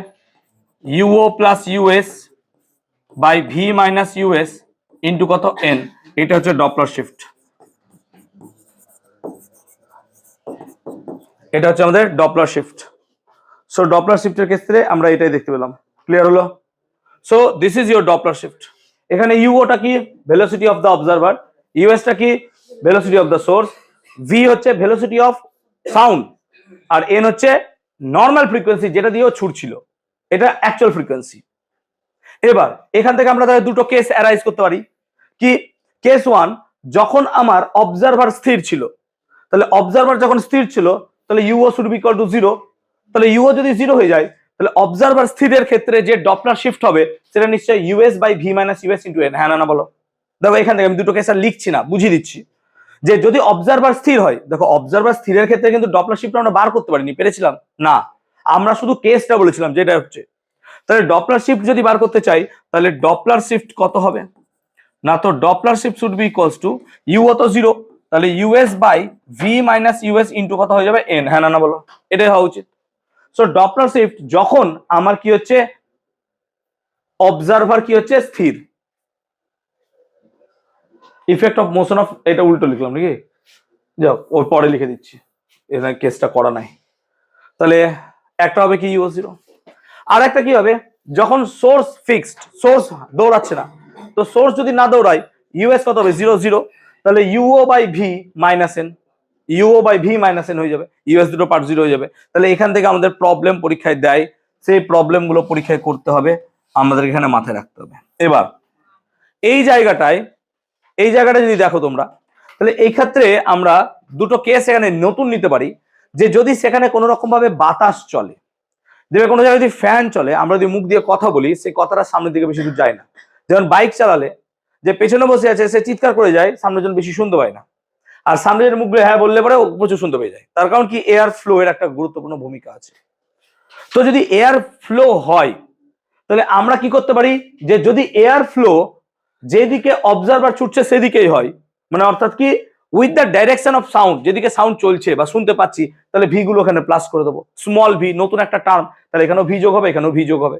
U O plus U S by V minus US into কত এন, এটা হচ্ছে ডপলার শিফট, এটা হচ্ছে আমাদের ডপলার শিফট। সো ডপলার শিফটের ক্ষেত্রে আমরা এটাই দেখতে পেলাম, ক্লিয়ার হলো। So this is your Doppler shift. এখানে ইউওটা কি ভেলোসিটি অফ দ্য অবজারভার, ইউএসটা কি velocity of the source, V হচ্ছে ভেলোসিটি অফ সাউন্ড, আর এন হচ্ছে নর্মাল ফ্রিকোয়েন্সি যেটা দিয়েও ছুটছিল, এটা অ্যাকচুয়াল ফ্রিকোয়েন্সি। এবার এখান থেকে আমরা দুটো কেস অ্যারাইজ করতে পারি। কি কেস 1, যখন আমার অবজারভার স্থির ছিল, তাহলে অবজারভার যখন স্থির ছিল তাহলে ইউও শুড বি ইকুয়াল টু 0, তাহলে ইউও যদি 0 হয়ে যায় তাহলে অবজারভার স্থিরের ক্ষেত্রে যে ডপলার শিফট হবে সেটা নিশ্চয়ই u s by V minus US into n. হ্যাঁ না বলো? দেখো এখান থেকে আমি দুটো কেস আর লিখছি না, বুঝিয়ে দিচ্ছি যে যদি অবজারভার স্থির হয়, দেখো অবজারভার স্থিরের ক্ষেত্রে কিন্তু ডপলার শিফট আমরা বার করতে পারিনি, পেরেছিলাম না, আমরা শুধু কেসটা বলেছিলাম যেটা হচ্ছে। তাহলে ডপলার শিফট যদি বার করতে চাই তাহলে ডপলার শিফট কত হবে না, তো Doppler shift should be equals to U O তো 0, তাহলে U S by V minus US into কত হয়ে যাবে এন। হ্যাঁ না বলো? এটাই হওয়া উচিত। সো ডপলার শিফট যখন আমার কি হচ্ছে অবজারভার কি হচ্ছে স্থির, ইফেক্ট অফ মোশন অফ, এটা উল্টো লিখলাম নাকি, যাও ওর পরে লিখে দিচ্ছি, এখানে কেসটা করা নাই। তাহলে একটা হবে কি ইউও 0, আর একটা কি হবে যখন সোর্স ফিক্সড, সোর্স দৌড়াচ্ছে না, তো সোর্স যদি না দৌড়ায় ইউএস কত হবে 0 0, তাহলে U O by V minus N, U O by V minus N হয়ে যাবে, ইউএস দুটো পার্ট 0 হয়ে যাবে। তাহলে এখান থেকে আমাদের প্রবলেম পরীক্ষায় দেয়, সেই প্রবলেমগুলো পরীক্ষায় করতে হবে, আমাদের এখানে মাথায় রাখতে হবে। এবার এই জায়গাটায় যদি দেখো তোমরা, তাহলে এই ক্ষেত্রে আমরা দুটো কেস এখানে নতুন নিতে পারি, যে যদি সেখানে কোনো রকম ভাবে বাতাস চলে, দেখবে কোনো জায়গায় যদি ফ্যান চলে, আমরা যদি মুখ দিয়ে কথা বলি সেই কথাটা সামনের দিকে বেশি দূর যায় না। যেমন বাইক চালালে যে পেছনে বসে আছে সে চিৎকার করে যায়, সামনের জন বেশি শুনতে পায় না, আর সামনের মুখ দিয়ে হ্যাঁ বললে পরে ও প্রচুর শুনতে পেয়ে যায়। তার কারণ কি এয়ার ফ্লো এর একটা গুরুত্বপূর্ণ ভূমিকা আছে। তো যদি এয়ার ফ্লো হয় তাহলে আমরা কি করতে পারি, যে যদি এয়ার ফ্লো যেদিকে অবজারভার ছুটছে সেদিকেই হয়, মানে অর্থাৎ কি with the direction of sound, যেদিকে সাউন্ড চলছে বা শুনতে পাচ্ছি, তাহলে ভি গুলো এখানে প্লাস করে দেবো, স্মল ভি, নতুন একটা টার্ম, তাহলে এখানেও ভি যোগ হবে, এখানেও ভি যোগ হবে,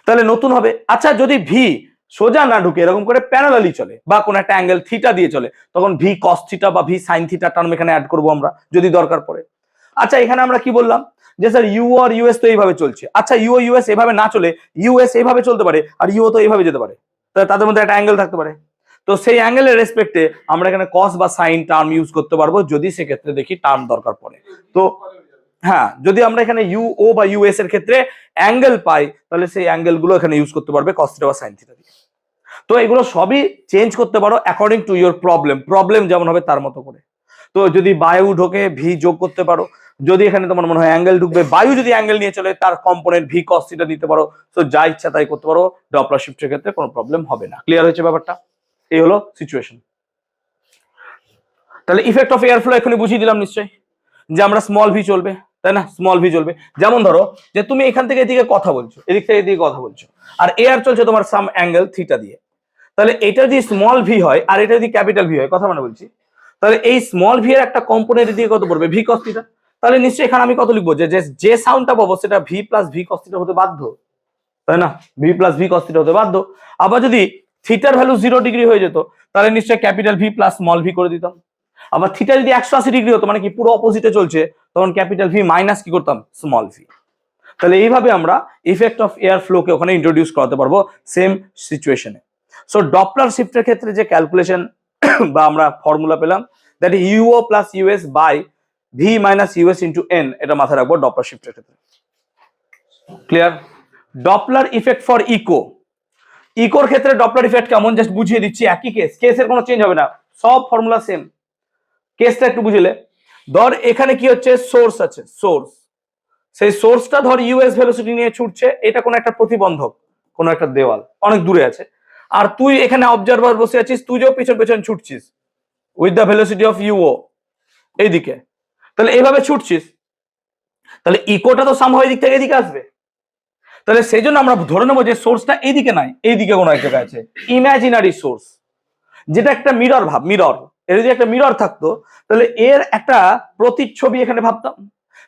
তাহলে নতুন হবে। আচ্ছা যদি ভি সোজা না ঢুকে এরকম করে প্যারালালি চলে বা কোন একটা অ্যাঙ্গেল থিটা দিয়ে চলে, তখন ভি কস থিটা বা ভি সাইন থিটা টার্ম এখানে অ্যাড করবো আমরা যদি দরকার পড়ে। আচ্ছা এখানে আমরা কি বললাম যে স্যার ইউ আর ইউএস তো এইভাবে চলছে, আচ্ছা ইউ ইউএস এভাবে না চলে ইউএস এইভাবে চলতে পারে আর ইউ তো এইভাবে যেতে পারে, তাহলে তাদের মধ্যে একটা অ্যাঙ্গেল থাকতে পারে, তো সেই অ্যাঙ্গেলের রেসপেক্টে আমরা এখানে কস বা সাইন টার্ম ইউজ করতে পারবো যদি সেক্ষেত্রে দেখি টার্ম দরকার পড়ে। তো হ্যাঁ, যদি আমরা এখানে ইউ ও বা ইউএস এর ক্ষেত্রে অ্যাঙ্গেল পাই তাহলে সেই অ্যাঙ্গেল গুলো এখানে ইউজ করতে পারবে কস থিটা বা সাইন থিটা দিয়ে। তো এগুলো সবই চেঞ্জ করতে পারো অ্যাকর্ডিং টু ইউর প্রবলেম যেমন হবে তার মতো করে। তো যদি বায়ু ঢোকে ভি যোগ করতে পারো, যদি এখানে তোমার মনে হয় অ্যাঙ্গেল ঢুকবে, বায়ু যদি অ্যাঙ্গেল নিয়ে চলে তার কম্পোনেন্ট ভি কস থিটা দিতে পারো, তো যা ইচ্ছা তাই করতে পারো, ডপলার শিফটের ক্ষেত্রে কোনো প্রবলেম হবে না। ক্লিয়ার হয়েছে ব্যাপারটা? এই হলো সিচুয়েশন। তাহলে ইফেক্ট অফ এয়ার ফ্লো এখনই বুঝিয়ে দিলাম নিশ্চয়ই, যে আমরা স্মল ভি চলবে, তাই না, স্মল ভি চলবে। যেমন ধরো যে তুমি এখান থেকে এদিকে কথা বলছো, এদিক থেকে এদিকে কথা বলছো, আর এয়ার চলছে তোমার সাম অ্যাঙ্গেল থিটা দিয়ে, তাহলে এটা যদি স্মল ভি হয় আর এটা যদি ক্যাপিটাল ভি হয়, কথা মানে বলছি, তাহলে এই স্মল ভি এর একটা কম্পোনেন্ট দিয়ে কত পড়বে ভি কস থিটা, তাহলে নিশ্চয়ই এখানে আমি কত লিখবো, যে সাউন্ডটা পাবো সেটা V plus V cos theta হতে বাধ্য, তাই না, V plus V cos theta হতে বাধ্য। আবার যদি থিটার ভ্যালু 0 ডিগ্রি হয়ে যেত তাহলে নিশ্চয়ই capital V plus small V করে দিতাম। আবার থিটা যদি 180 ডিগ্রি হতো, মানে কি পুরো অপোজিটে চলছে, তখন ক্যাপিটাল ভি মাইনাস কি করতাম স্মল ভি। তাহলে এইভাবে আমরা ইফেক্ট অফ এয়ার ফ্লো কে ওখানে ইন্ট্রোডিউস করাতে পারবো সেম সিচুয়েশনে। সো ডপলার শিফটের ক্ষেত্রে যে ক্যালকুলেশন বা আমরা ফর্মুলা পেলাম that U O plus U S by V minus US into N, এটা মাথায় রাখবো ডপলার শিফটের ক্ষেত্রে। Clear? Doppler effect for echo, ইকোর ক্ষেত্রে ডপলার ইফেক্ট কেমন জাস্ট বুঝিয়ে দিচ্ছি, একই কেস, কেসের কোনো চেঞ্জ হবে না, সব ফর্মুলা সেম, কেসটা একটু বুঝলে। ধর এখানে কি হচ্ছে, সোর্স আছে, সোর্স, সেই সোর্সটা ধর ইউএস ভেলোসিটি নিয়ে ছুটছে, এটা কোনো একটা প্রতিবন্ধক, কোনো একটা দেওয়াল অনেক দূরে আছে, আর তুই এখানে অবজারভার বসে আছিস, তুই যে পিছন পেছন ছুটছিস উইথ দ্য ভেলোসিটি অফ ইউও এইদিকে, তাহলে এইভাবে ছুটছিস, তাহলে ইকোটা তো সামহাও এই দিক থেকে এদিকে আসবে। তাহলে সেই জন্য আমরা ধরে নেবো যে সোর্সটা এইদিকে নাই, এইদিকে কোনো এক জায়গায় আছে, ইমাজিনারি সোর্স, যেটা একটা মিরর ভাব, মিরর, এর যদি একটা মিরর থাকতো তাহলে এর একটা প্রতিচ্ছবি এখানে ভাবতাম,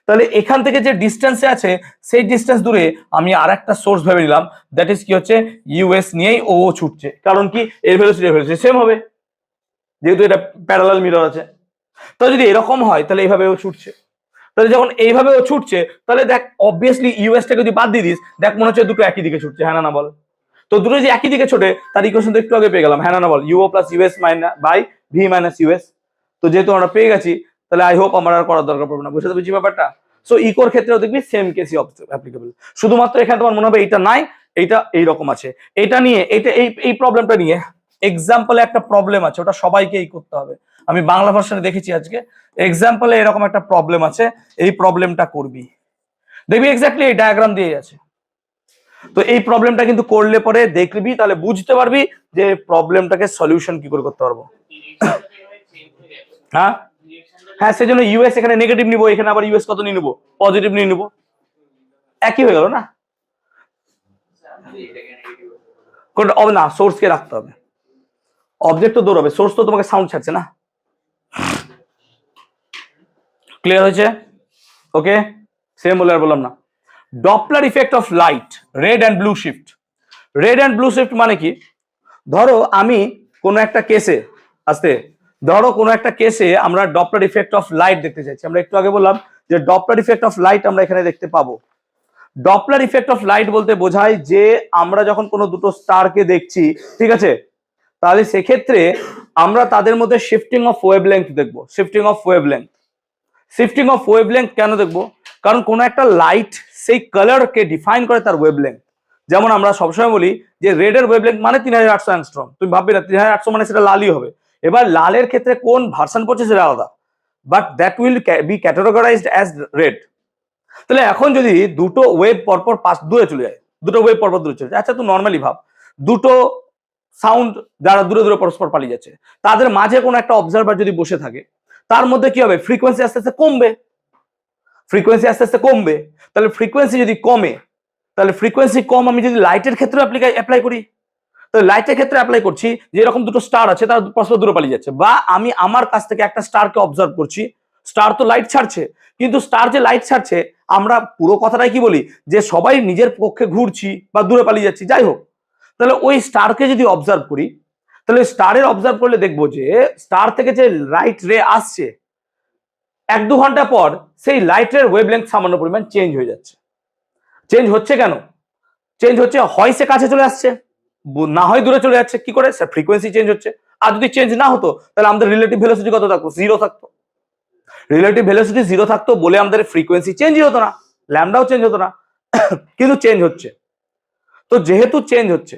তাহলে এখান থেকে যে ডিস্টেন্সে আছে সেই ডিস্টেন্স দূরে আমি আর একটা সোর্স ভেবে নিলাম, দ্যাট ইজ কি হচ্ছে ইউএস নিয়েই ও ছুটছে, কারণ কি এর ভেলোসিটি সেম হবে যেহেতু এটা প্যারালাল মিরর আছে। তাহলে যদি এরকম হয় তাহলে এইভাবে ও ছুটছে, তাহলে যখন এইভাবে ও ছুটছে তাহলে দেখ অবভিয়াসলি ইউএসটাকে যদি বাদ দিয়ে দিস, দেখ মনে হচ্ছে দুটো একই দিকে ছুটছে, হ্যাঁ না বল? তো দুটো যে একই দিকে ছোটে তার ইকুয়েশন তো একটু আগে পেয়ে গেলাম, হ্যাঁ না বল? U O plus U S minus by V minus U S. তো যেহেতু আমরা পেয়ে গেছি তাহলে আই হোপ আমার আর করার দরকার পড়বে না, বুঝতে পেরেছি ব্যাপারটা? সো ইকোর ক্ষেত্রেও দেখবি সেম কেসই অ্যাপ্লিকেবল, শুধুমাত্র এখানে তোমার মনে হবে এইটা নাই, এইটা এইরকম আছে, এটা নিয়ে এইটা এই প্রবলেমটা নিয়ে এক্সাম্পলে একটা প্রবলেম আছে, ওটা সবাইকেই করতে হবে, আমি বাংলা ভার্সনে দেখেছি আজকে, এক্সাম্পলে এরকম একটা প্রবলেম আছে, এই প্রবলেমটা করবি, দেখবি এক্স্যাক্টলি এই ডায়াগ্রাম দিয়ে আছে। তো এই প্রবলেমটা কিন্তু করলে পরে দেখবি, তাহলে বুঝতে পারবি যে প্রবলেমটাকে সলিউশন কি করে করতে পারবো। হ্যাঁ হ্যাঁ, সেজন্য ইউএস এখানে নেগেটিভ নিব, এখানে আবার ইউএস কত নিয়ে নিবো, পজিটিভ নিয়ে নিবো, একই হয়ে গেল না? কোনটা হবে না, সোর্সকে রাখতে হবে, অবজেক্ট তো দৌড়াবে, সোর্স তো তোমাকে সাউন্ড ছাড়ছে না। ক্লিয়ার হয়েছে? ওকে, সেম বলে আর বললাম না। Doppler effect of light, red and blue shift. Red and blue shift মানে কি? ধরো আমি কোনো একটা কেসে আমরা ডপলার ইফেক্ট অফ লাইট দেখতে চাইছি, আমরা একটু আগে বললাম যে ডপলার ইফেক্ট অফ লাইট আমরা এখানে দেখতে পাবো। ডপলার ইফেক্ট অফ লাইট বলতে বোঝায় যে আমরা যখন কোনো দুটো স্টারকে দেখছি, ঠিক আছে, তাহলে সেক্ষেত্রে আমরা তাদের মধ্যে শিফটিং অফ ওয়েভলেংথ দেখবো, shifting of wavelength. Shifting of wavelength কেন দেখবো? কারণ কোনো একটা লাইট সেই কালারকে ডিফাইন করে তার ওয়েভলেংথ। যেমন আমরা সবসময় বলি যে রেডের ওয়েভলেংথ মানে 3800 অ্যাংস্ট্রম, তুমি ভাববে না 3800 মানে সেটা লালই হবে, এবার লালের ক্ষেত্রে কোন ভার্সন পড়ছে সেটা আলাদা, but that will be categorised as red. তাহলে এখন যদি দুটো ওয়েভ পরপর পাশ দূরে চলে যায়, দুটো ওয়েভ পরপর দূরে চলে যায়, আচ্ছা তুই নর্মালি ভাব দুটো সাউন্ড যারা দূরে দূরে পরস্পর পালিয়ে যাচ্ছে, তাদের মাঝে কোনো একটা অবজারভার যদি বসে থাকে, তার মধ্যে কি হবে, ফ্রিকোয়েন্সি আস্তে আস্তে কমবে, ফ্রিকোয়েন্সি আস্তে আস্তে কমবে। তাহলে ফ্রিকোয়েন্সি যদি কমে, তাহলে ফ্রিকোয়েন্সি কম আমি যদি লাইটের ক্ষেত্রে অ্যাপ্লাই করি, তাহলে লাইটের ক্ষেত্রে অ্যাপ্লাই করছি যে এরকম দুটো স্টার আছে তারা পরস্পর দূরে পালিয়ে যাচ্ছে, বা আমি আমার কাছ থেকে একটা স্টারকে অবজার্ভ করছি, স্টার তো লাইট ছাড়ছে, কিন্তু স্টার যে লাইট ছাড়ছে আমরা পুরো কথাটাই কি বলি যে সবাই নিজের পক্ষে ঘুরছি বা দূরে পালিয়ে যাচ্ছি, যাই হোক, তাহলে ওই স্টারকে যদি অবজার্ভ করি, তাহলে স্টারের অবজার্ভ করলে দেখবো যে স্টার থেকে যে লাইট রে আসছে 1-2 ঘন্টা পর সেই লাইটের ওয়েভলেংথ সামান্য পরিমাণ চেঞ্জ হয়ে যাচ্ছে। চেঞ্জ হচ্ছে কেন? চেঞ্জ হচ্ছে হয় সে কাছে চলে আসছে, না হয় দূরে চলে যাচ্ছে, কি করে? স্যার ফ্রিকোয়েন্সি চেঞ্জ হচ্ছে। আর যদি চেঞ্জ না হতো তাহলে আমাদের রিলেটিভ ভেলোসিটি কত থাকতো? 0 থাকতো। রিলেটিভ ভেলোসিটি 0 থাকতো বলে আমাদের ফ্রিকোয়েন্সি চেঞ্জই হতো না, ল্যামডাও চেঞ্জ হতো না, কিন্তু চেঞ্জ হচ্ছে। তো যেহেতু চেঞ্জ হচ্ছে,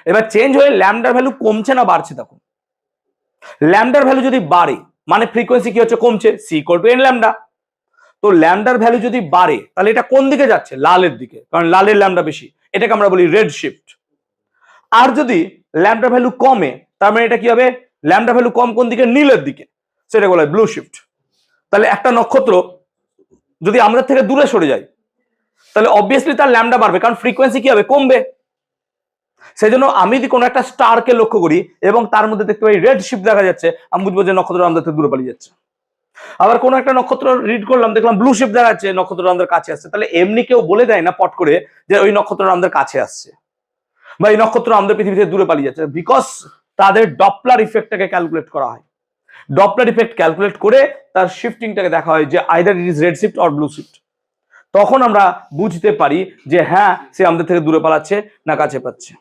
এবার চেঞ্জ হয়ে ল্যামডার ভ্যালু কমছে না বাড়ছে, তখন ল্যামডার ভ্যালু যদি বাড়ে মানে ফ্রিকোয়েন্সি কি হচ্ছে, কমছে, c equal to n lambda. তো ল্যামডার ভ্যালু যদি বাড়ে তাহলে এটা কোন দিকে যাচ্ছে? লালের দিকে, কারণ লালের ল্যামডা বেশি, এটাকে আমরা বলি রেড শিফট। আর যদি ল্যামডা ভ্যালু কমে তার মানে এটা কি হবে? ল্যামডা ভ্যালু কম কোন দিকে? নীলের দিকে, সেটা বলা হয় ব্লু শিফট। তাহলে একটা নক্ষত্র যদি আমাদের থেকে দূরে সরে যায় তাহলে অবভিয়াসলি তার ল্যামডা বাড়বে, কারণ ফ্রিকোয়েন্সি কি হবে? কমবে। সেই জন্য আমি যদি কোনো একটা স্টারকে লক্ষ্য করি এবং তার মধ্যে দেখতে পাই রেড শিফট দেখা যাচ্ছে, আমি বুঝবো যে নক্ষত্র আমাদের থেকে দূরে পালিয়ে যাচ্ছে। আবার কোনো একটা নক্ষত্র রিড করলাম, দেখলাম ব্লু শিফট দেখা যাচ্ছে, নক্ষত্র আমাদের কাছে আসছে, তাহলে এমনি কেউ বলে দেয় না পট করে যে ওই নক্ষত্র আমাদের কাছে আসছে বা এই নক্ষত্র আমাদের পৃথিবী থেকে দূরে পালিয়ে যাচ্ছে, বিকজ তাদের ডপলার ইফেক্টটাকে ক্যালকুলেট করা হয়। ডপলার ইফেক্ট ক্যালকুলেট করে তার শিফটিংটাকে দেখা হয় যে either it is red shift or blue shift. তখন আমরা বুঝতে পারি যে হ্যাঁ সে আমাদের থেকে দূরে পালাচ্ছে না কাছে পাচ্ছে।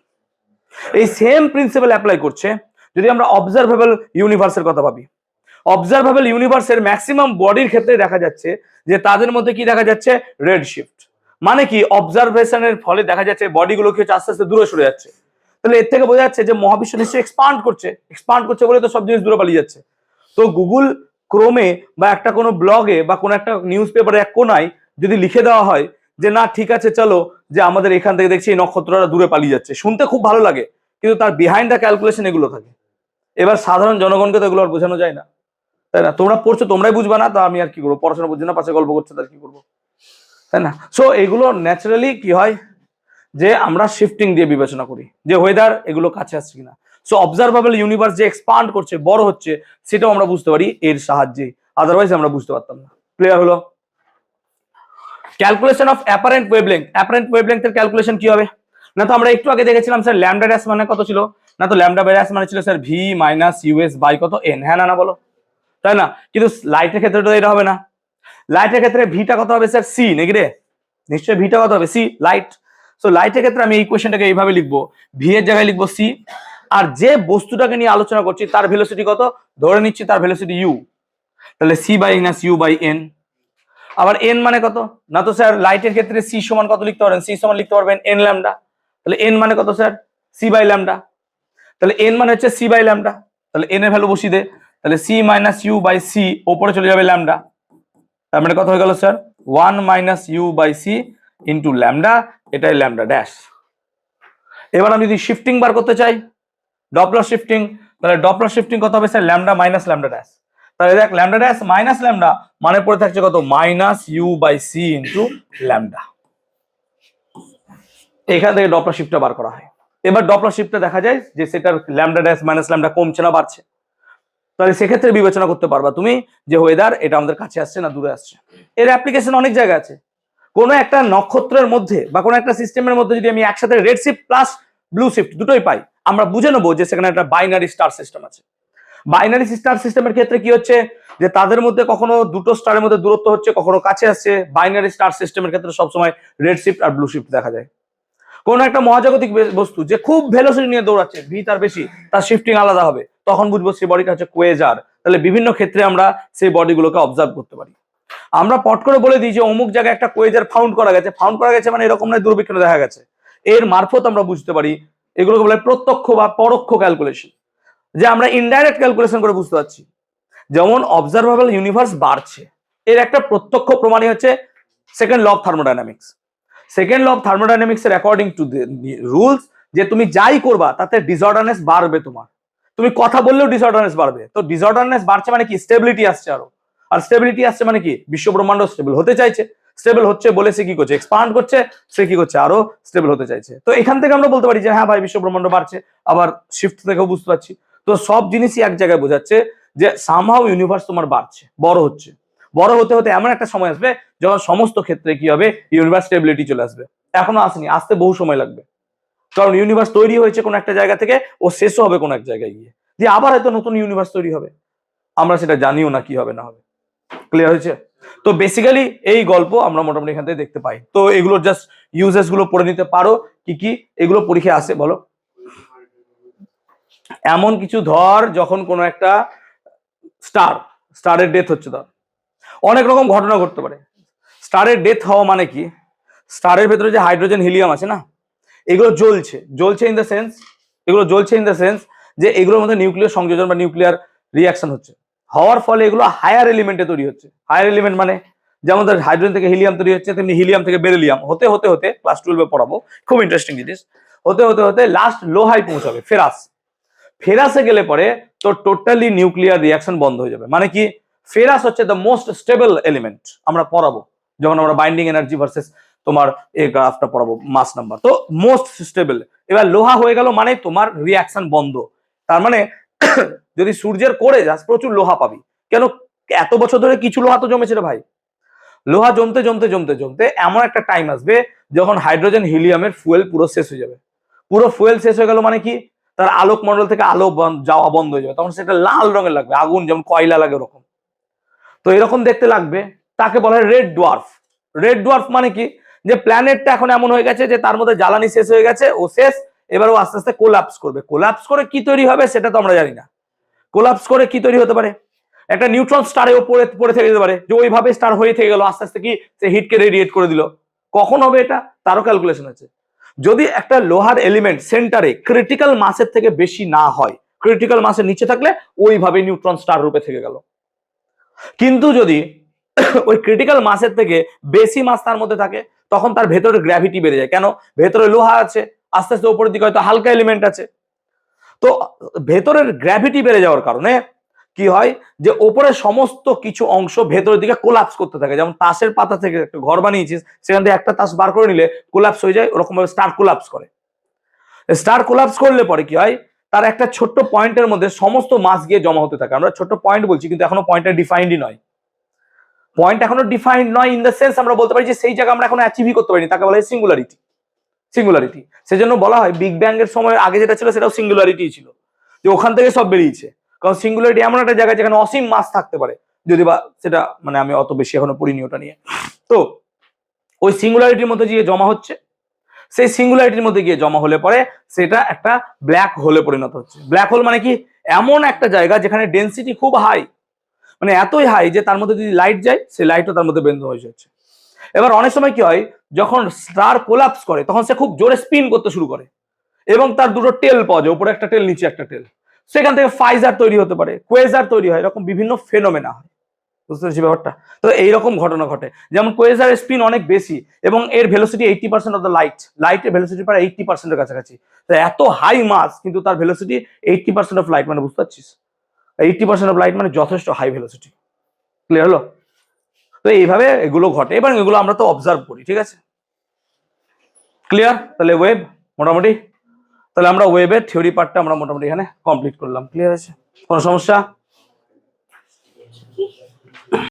এই সেম প্রিন্সিপাল অ্যাপ্লাই করছে যদি আমরা অবজারভেবল ইউনিভার্সের কথা ভাবি। অবজারভেবল ইউনিভার্সের ম্যাক্সিমাম বডির ক্ষেত্রে দেখা যাচ্ছে যে তাদের মধ্যে কি দেখা যাচ্ছে, রেড শিফট। মানে কি, অবজারভেশনের ফলে দেখা যাচ্ছে বডিগুলো কি হচ্ছে, আস্তে আস্তে দূরে সরে যাচ্ছে। তাহলে এর থেকে বোঝা যাচ্ছে যে মহাবিশ্ব নিশ্চয়ই এক্সপান্ড করছে বলে তো সব জিনিস দূরে পালিয়ে যাচ্ছে। তো গুগল ক্রোমে বা একটা কোনো ব্লগে বা কোনো একটা নিউজ পেপারে এক কোনায় যদি লিখে দেওয়া হয় যে না ঠিক আছে চলো, যে আমাদের এখান থেকে দেখছি এই নক্ষত্ররা দূরে পালিয়ে যাচ্ছে, শুনতে খুব ভালো লাগে, কিন্তু তার বিহাইন্ড দ্য ক্যালকুলেশন এগুলো থাকে। এবার সাধারণ জনগণকে তো এগুলো আর বোঝানো যায় না, তাই না? তোমরা পড়ছো, তোমরাই বুঝবা না, তা আমি আর কি করবো? পড়াশোনা বুঝছি না, পাশে গল্প করছে, তার কি করবো, তাই না? সো এগুলো ন্যাচারালি কি হয় যে আমরা শিফটিং দিয়ে বিবেচনা করি যে ওয়েদার এগুলো কাছে আসছে কিনা। সো অবজারভেবল ইউনিভার্স যে এক্সপান্ড করছে, বড় হচ্ছে, সেটাও আমরা বুঝতে পারি এর সাহায্যে, আদারওয়াইজ আমরা বুঝতে পারতাম না। ক্লিয়ার হলো? Calculation of apparent wavelength. Apparent ওয়েভলেংথের ক্যালকুলেশন কি হবে? না তো আমরা একটু আগে দেখেছিলাম স্যার ল্যামডা ড্যাশ মানে কত ছিল, না তো ল্যামডা ড্যাশ মানে ছিল sir v minus US by কত এন, হ্যাঁ না বলো, তাই না? কিন্তু লাইটের ক্ষেত্রে তো এটা হবে না। লাইটের ক্ষেত্রে ভিটা কত হবে স্যার, সি নাকি রে? নিশ্চয়ই ভিটা কত হবে, সি, লাইট। সো লাইটের ক্ষেত্রে আমি এই কোয়েশ্চেনটাকে এইভাবে লিখবো, ভি এর জায়গায় লিখবো সি, আর যে বস্তুটাকে নিয়ে আলোচনা করছি তার ভেলোসিটি কত ধরে নিচ্ছি, তার ভেলোসিটি ইউ, তাহলে c by minus u by n. আবার এন মানে কত, না তো স্যার লাইটের ক্ষেত্রে সি সমান কত লিখতে পারবেন, সি সমান লিখতে পারবেন এন ল্যামডা, তাহলে এন মানে কত স্যার, সি বাই ল্যামডা, তাহলে এন মানে হচ্ছে সি বাই ল্যামডা, তাহলে এন এর ভ্যালু বসিয়ে দে, তাহলে c minus u by c ওপরে চলে যাবে ল্যামডা, তার মানে কত হয়ে গেল sir 1 minus u by c into lambda, এটাই ল্যামডা ড্যাশ। এবার আমি যদি শিফটিং বার করতে চাই, ডপলার শিফটিং, তাহলে ডপলার শিফটিং কত হবে sir, lambda minus lambda dash. তাহলে দেখ ল্যামডা ড্যাশ মাইনাস ল্যামডা মানে পড়ে থাকছে কত, minus u by c into lambda. এখান থেকে ডপলার শিফটটা বার করা হয়। এবার ডপলার শিফটটা দেখা যায় যে সেটার ল্যামডা ড্যাশ মাইনাস ল্যামডা কমছে না বাড়ছে, তাহলে সেক্ষেত্রে বিবেচনা করতে পারবা তুমি যে ওয়েদার এটা আমাদের কাছে আসছে না দূরে আসছে। এর অ্যাপ্লিকেশন অনেক জায়গা আছে। কোনো একটা নক্ষত্রের মধ্যে বা কোনো একটা সিস্টেমের মধ্যে যদি আমি একসাথে red shift plus blue shift দুটোই পাই, আমরা বুঝে নেবো যে সেখানে একটা বাইনারি স্টার সিস্টেম আছে। বাইনারি স্টার সিস্টেমের ক্ষেত্রে কি হচ্ছে যে তাদের মধ্যে কখনো দুটো স্টারের মধ্যে দূরত্ব হচ্ছে, কখনো কাছে আসছে। বাইনারি স্টার সিস্টেমের ক্ষেত্রে সবসময় রেড শিফট আর ব্লু শিফট দেখা যায়। কোনো একটা মহাজাগতিক বস্তু যে খুব ভেলোসিটি নিয়ে দৌড়াচ্ছে, ভি তার বেশি, তার শিফটিং আলাদা হবে, তখন বুঝবো সেই বডিটা হচ্ছে কোয়েজার। তাহলে বিভিন্ন ক্ষেত্রে আমরা সেই বডিগুলোকে অবজার্ভ করতে পারি। আমরা পট করে বলে দিই যে অমুক জায়গায় একটা কোয়েজার ফাউন্ড করা গেছে মানে এরকম নয় দূরবীক্ষণে দেখা গেছে। এর মারফত আমরা বুঝতে পারি, এগুলোকে বলে প্রত্যক্ষ বা পরোক্ষ ক্যালকুলেশন, যে আমরা ইনডাইরেক্ট ক্যালকুলেশন করে বুঝতে পারছি। যেমন অবজারভেবল ইউনিভার্স বাড়ছে, এর একটা প্রত্যক্ষ প্রমাণই হচ্ছে second law of thermodynamics. Second law of thermodynamics এর অ্যাকর্ডিং টু রুলস যে তুমি যাই করবা তাতে ডিসঅর্ডারনেস বাড়বে, তোমার তুমি কথা বললেও ডিসঅর্ডারনেস বাড়বে। তো ডিসঅর্ডারনেস বাড়ছে মানে কি, স্টেবিলিটি আসছে আরো, আর স্টেবিলিটি আসছে মানে কি, বিশ্ব ব্রহ্মাণ্ড স্টেবল হতে চাইছে। স্টেবল হচ্ছে বলে সে কি করছে, এক্সপান্ড করছে, সে কি করছে, আরো স্টেবল হতে চাইছে। তো এখান থেকে আমরা বলতে পারি যে হ্যাঁ ভাই বিশ্ব ব্রহ্মাণ্ড বাড়ছে। আবার শিফট থেকেও বুঝতে পারছি। তো সব জিনিসই এক জায়গায় বোঝাচ্ছে যে সামহাউ ইউনিভার্স তোমার বাড়ছে, বড় হচ্ছে। বড় হতে হতে এমন একটা সময় আসবে যখন সমস্ত ক্ষেত্রে কি হবে, ইউনিভার্স স্টেবিলিটি চলে আসবে। এখনো আসেনি, আসতে বহু সময় লাগবে, কারণ ইউনিভার্স তৈরি হয়েছে কোন একটা জায়গা থেকে, ও শেষও হবে কোন এক জায়গায় গিয়ে, যে আবার হয়তো নতুন ইউনিভার্স তৈরি হবে, আমরা সেটা জানিও না কি হবে না হবে। ক্লিয়ার হয়েছে? তো বেসিক্যালি এই গল্প আমরা মোটামুটি এখান থেকে দেখতে পাই। তো এগুলো জাস্ট ইউজেস গুলো পড়ে নিতে পারো, কি কি এগুলো পরীক্ষায় আসে বলো। এমন কিছু ধর যখন কোনো একটা স্টারের ডেথ হচ্ছে, ধর অনেক রকম ঘটনা ঘটতে পারে। স্টারের ডেথ হওয়া মানে কি, স্টারের ভেতরে যে হাইড্রোজেন হিলিয়াম আছে না, এগুলো জ্বলছে ইন দ্য সেন্স, এগুলো জ্বলছে ইন দ্য সেন্স যে এগুলোর মধ্যে নিউক্লিয়ার সংযোজন বা নিউক্লিয়ার রিয়াকশন হচ্ছে, হওয়ার ফলে এগুলো হায়ার এলিমেন্টে তৈরি হচ্ছে। হায়ার এলিমেন্ট মানে যেমন ধর হাইড্রোজেন থেকে হিলিয়াম তৈরি হচ্ছে, তেমনি হিলিয়াম থেকে বেরিলিয়াম হতে হতে হতে ক্লাস 12 এ পড়াবো, খুব ইন্টারেস্টিং জিনিস, হতে হতে হতে লাস্ট লো হাই পৌঁছাবে ফেরাসে গেলে পরে তো টোটালি নিউক্লিয়ার রিয়াকশন বন্ধ হয়ে যাবে। মানে কি, ফেরাস হচ্ছে দ্য মোস্ট স্টেবল এলিমেন্ট, আমরা পড়াবো যখন আমরা বাইন্ডিং এনার্জি ভার্সেস তোমার এই গ্রাফটা পড়াবো মাস নাম্বার, তো মোস্ট স্টেবল। এবার লোহা হয়ে গেল মানে তোমার রিয়াকশন বন্ধ। তার মানে যদি সূর্যের কোরে যাস প্রচুর লোহা পাবি, কেন এত বছর ধরে কিছু লোহা তো জমেছে রে ভাই। লোহা জমতে জমতে জমতে জমতে এমন একটা টাইম আসবে যখন হাইড্রোজেন হিলিয়ামের ফুয়েল পুরো শেষ হয়ে যাবে। পুরো ফুয়েল শেষ হয়ে গেল মানে কি, তার আলোক মন্ডল থেকে আলো যাওয়া বন্ধ হয়ে যাবে, তখন সেটা লাল রঙের লাগবে, আগুন যেমন কয়লা লাগে ওরকম। তো এরকম দেখতে লাগবে, তাকে বলা হয় রেড ডোয়ার্ফ। রেড ডোয়ার্ফ মানে কি, যে প্ল্যানেটটা এখন এমন হয়ে গেছে যে তার মধ্যে জ্বালানি শেষ হয়ে গেছে, ও শেষ, এবার ও আস্তে আস্তে কোলাপস করবে। কোলাপস করে কি তৈরি হবে সেটা তো আমরা জানি না। কোলাপস করে কি তৈরি হতে পারে, একটা নিউট্রন স্টারে পড়ে পড়ে থেকে যেতে পারে, যে ওইভাবে স্টার হয়ে থেকে গেল, আস্তে আস্তে কি সে হিটকে রেডিয়েট করে দিল। কখন হবে এটা, তারও ক্যালকুলেশন আছে। যদি একটা লোহার এলিমেন্ট সেন্টারে ক্রিটিক্যাল মাসের থেকে বেশি না হয়, ক্রিটিক্যাল মাসের নিচে থাকলে ওইভাবে নিউট্রন স্টার রূপে থেকে গেল। কিন্তু যদি ওই ক্রিটিক্যাল মাসের থেকে বেশি মাস তার মধ্যে থাকে, তখন তার ভেতরে গ্র্যাভিটি বেড়ে যায়। কেন? ভেতরে লোহা আছে, আস্তে আস্তে উপরের দিকে হয়তো হালকা এলিমেন্ট আছে। তো ভেতরের গ্র্যাভিটি বেড়ে যাওয়ার কারণে কি হয়, যে ওপরে সমস্ত কিছু অংশ ভেতরের দিকে কোলাপস করতে থাকে। যেমন তাসের পাতা থেকে একটা ঘর বানিয়েছিস, সেখান থেকে একটা তাস বার করে নিলে কোলাপস হয়ে যায়, ওরকম ভাবে স্টার কোলাপস করে। স্টার কোলাপস করলে পরে কি হয়, তার একটা ছোট্ট পয়েন্টের মধ্যে সমস্ত মাস গিয়ে জমা হতে থাকে। আমরা ছোট্ট পয়েন্ট বলছি, কিন্তু এখনো পয়েন্টটা ডিফাইন্ডই নয়। পয়েন্ট এখনো ডিফাইন্ড নয় ইন দ্য সেন্স আমরা বলতে পারি যে সেই জায়গা আমরা এখনো অ্যাচিভই করতে পারিনি, তাকে বলা হয় সিঙ্গুলারিটি। সিঙ্গুলারিটি, সেজন্য বলা হয় বিগ ব্যাং এর সময় আগে যেটা ছিল সেটাও সিঙ্গুলারিটি ছিল, যে ওখান থেকে সব বেরিয়েছে। কারণ সিঙ্গুলারিটি এমন একটা জায়গা যেখানে অসীম মাস থাকতে পারে, যদি বা সেটা মানে আমি অত বেশি এখনো পড়িনি ওটা নিয়ে। তো ওই সিঙ্গুলারিটির মধ্যে গিয়ে জমা হচ্ছে, সেই সিঙ্গুলারিটির মধ্যে গিয়ে জমা হলে পরে সেটা একটা ব্ল্যাক হোলে পরিণত হচ্ছে। ব্ল্যাক হোল মানে কি, এমন একটা জায়গা যেখানে ডেনসিটি খুব হাই, মানে এতই হাই যে তার মধ্যে যদি লাইট যায়, সেই লাইটও তার মধ্যে বেন্ড হয়ে যাচ্ছে। এবার অনেক সময় কি হয়, যখন স্টার কোলাপস করে তখন সে খুব জোরে স্পিন করতে শুরু করে, এবং তার দুটো টেল পাওয়া যায়, উপরে একটা টেল নিচে একটা টেল। সেখান থেকে ফাইজার তৈরি হতে পারে, কোয়েজার তৈরি হয়, এরকম বিভিন্ন ফেনোমেনা হয়। বুঝতে পারছি ব্যাপারটা? তো এইরকম ঘটনা ঘটে। যেমন কোয়েজার স্পিন অনেক বেশি এবং এর ভেলোসিটি 80% অফ দ্য লাইটের ভেলোসিটি প্রায় 80% এর কাছাকাছি। তো এত হাই মাস কিন্তু তার ভেলোসিটি 80% অফ লাইট, মানে বুঝতে পারছিস 80% অফ লাইট মানে যথেষ্ট হাই ভেলোসিটি। ক্লিয়ার হলো? তো এইভাবে এগুলো ঘটে এবং এগুলো আমরা তো অবজার্ভ করি। ঠিক আছে, ক্লিয়ার? তাহলে ওয়েভ মোটামুটি, তাহলে আমরা ওয়েভের থিওরি পার্টটা আমরা মোটামুটি এখানে কমপ্লিট করলাম। ক্লিয়ার আছে? কোনো সমস্যা?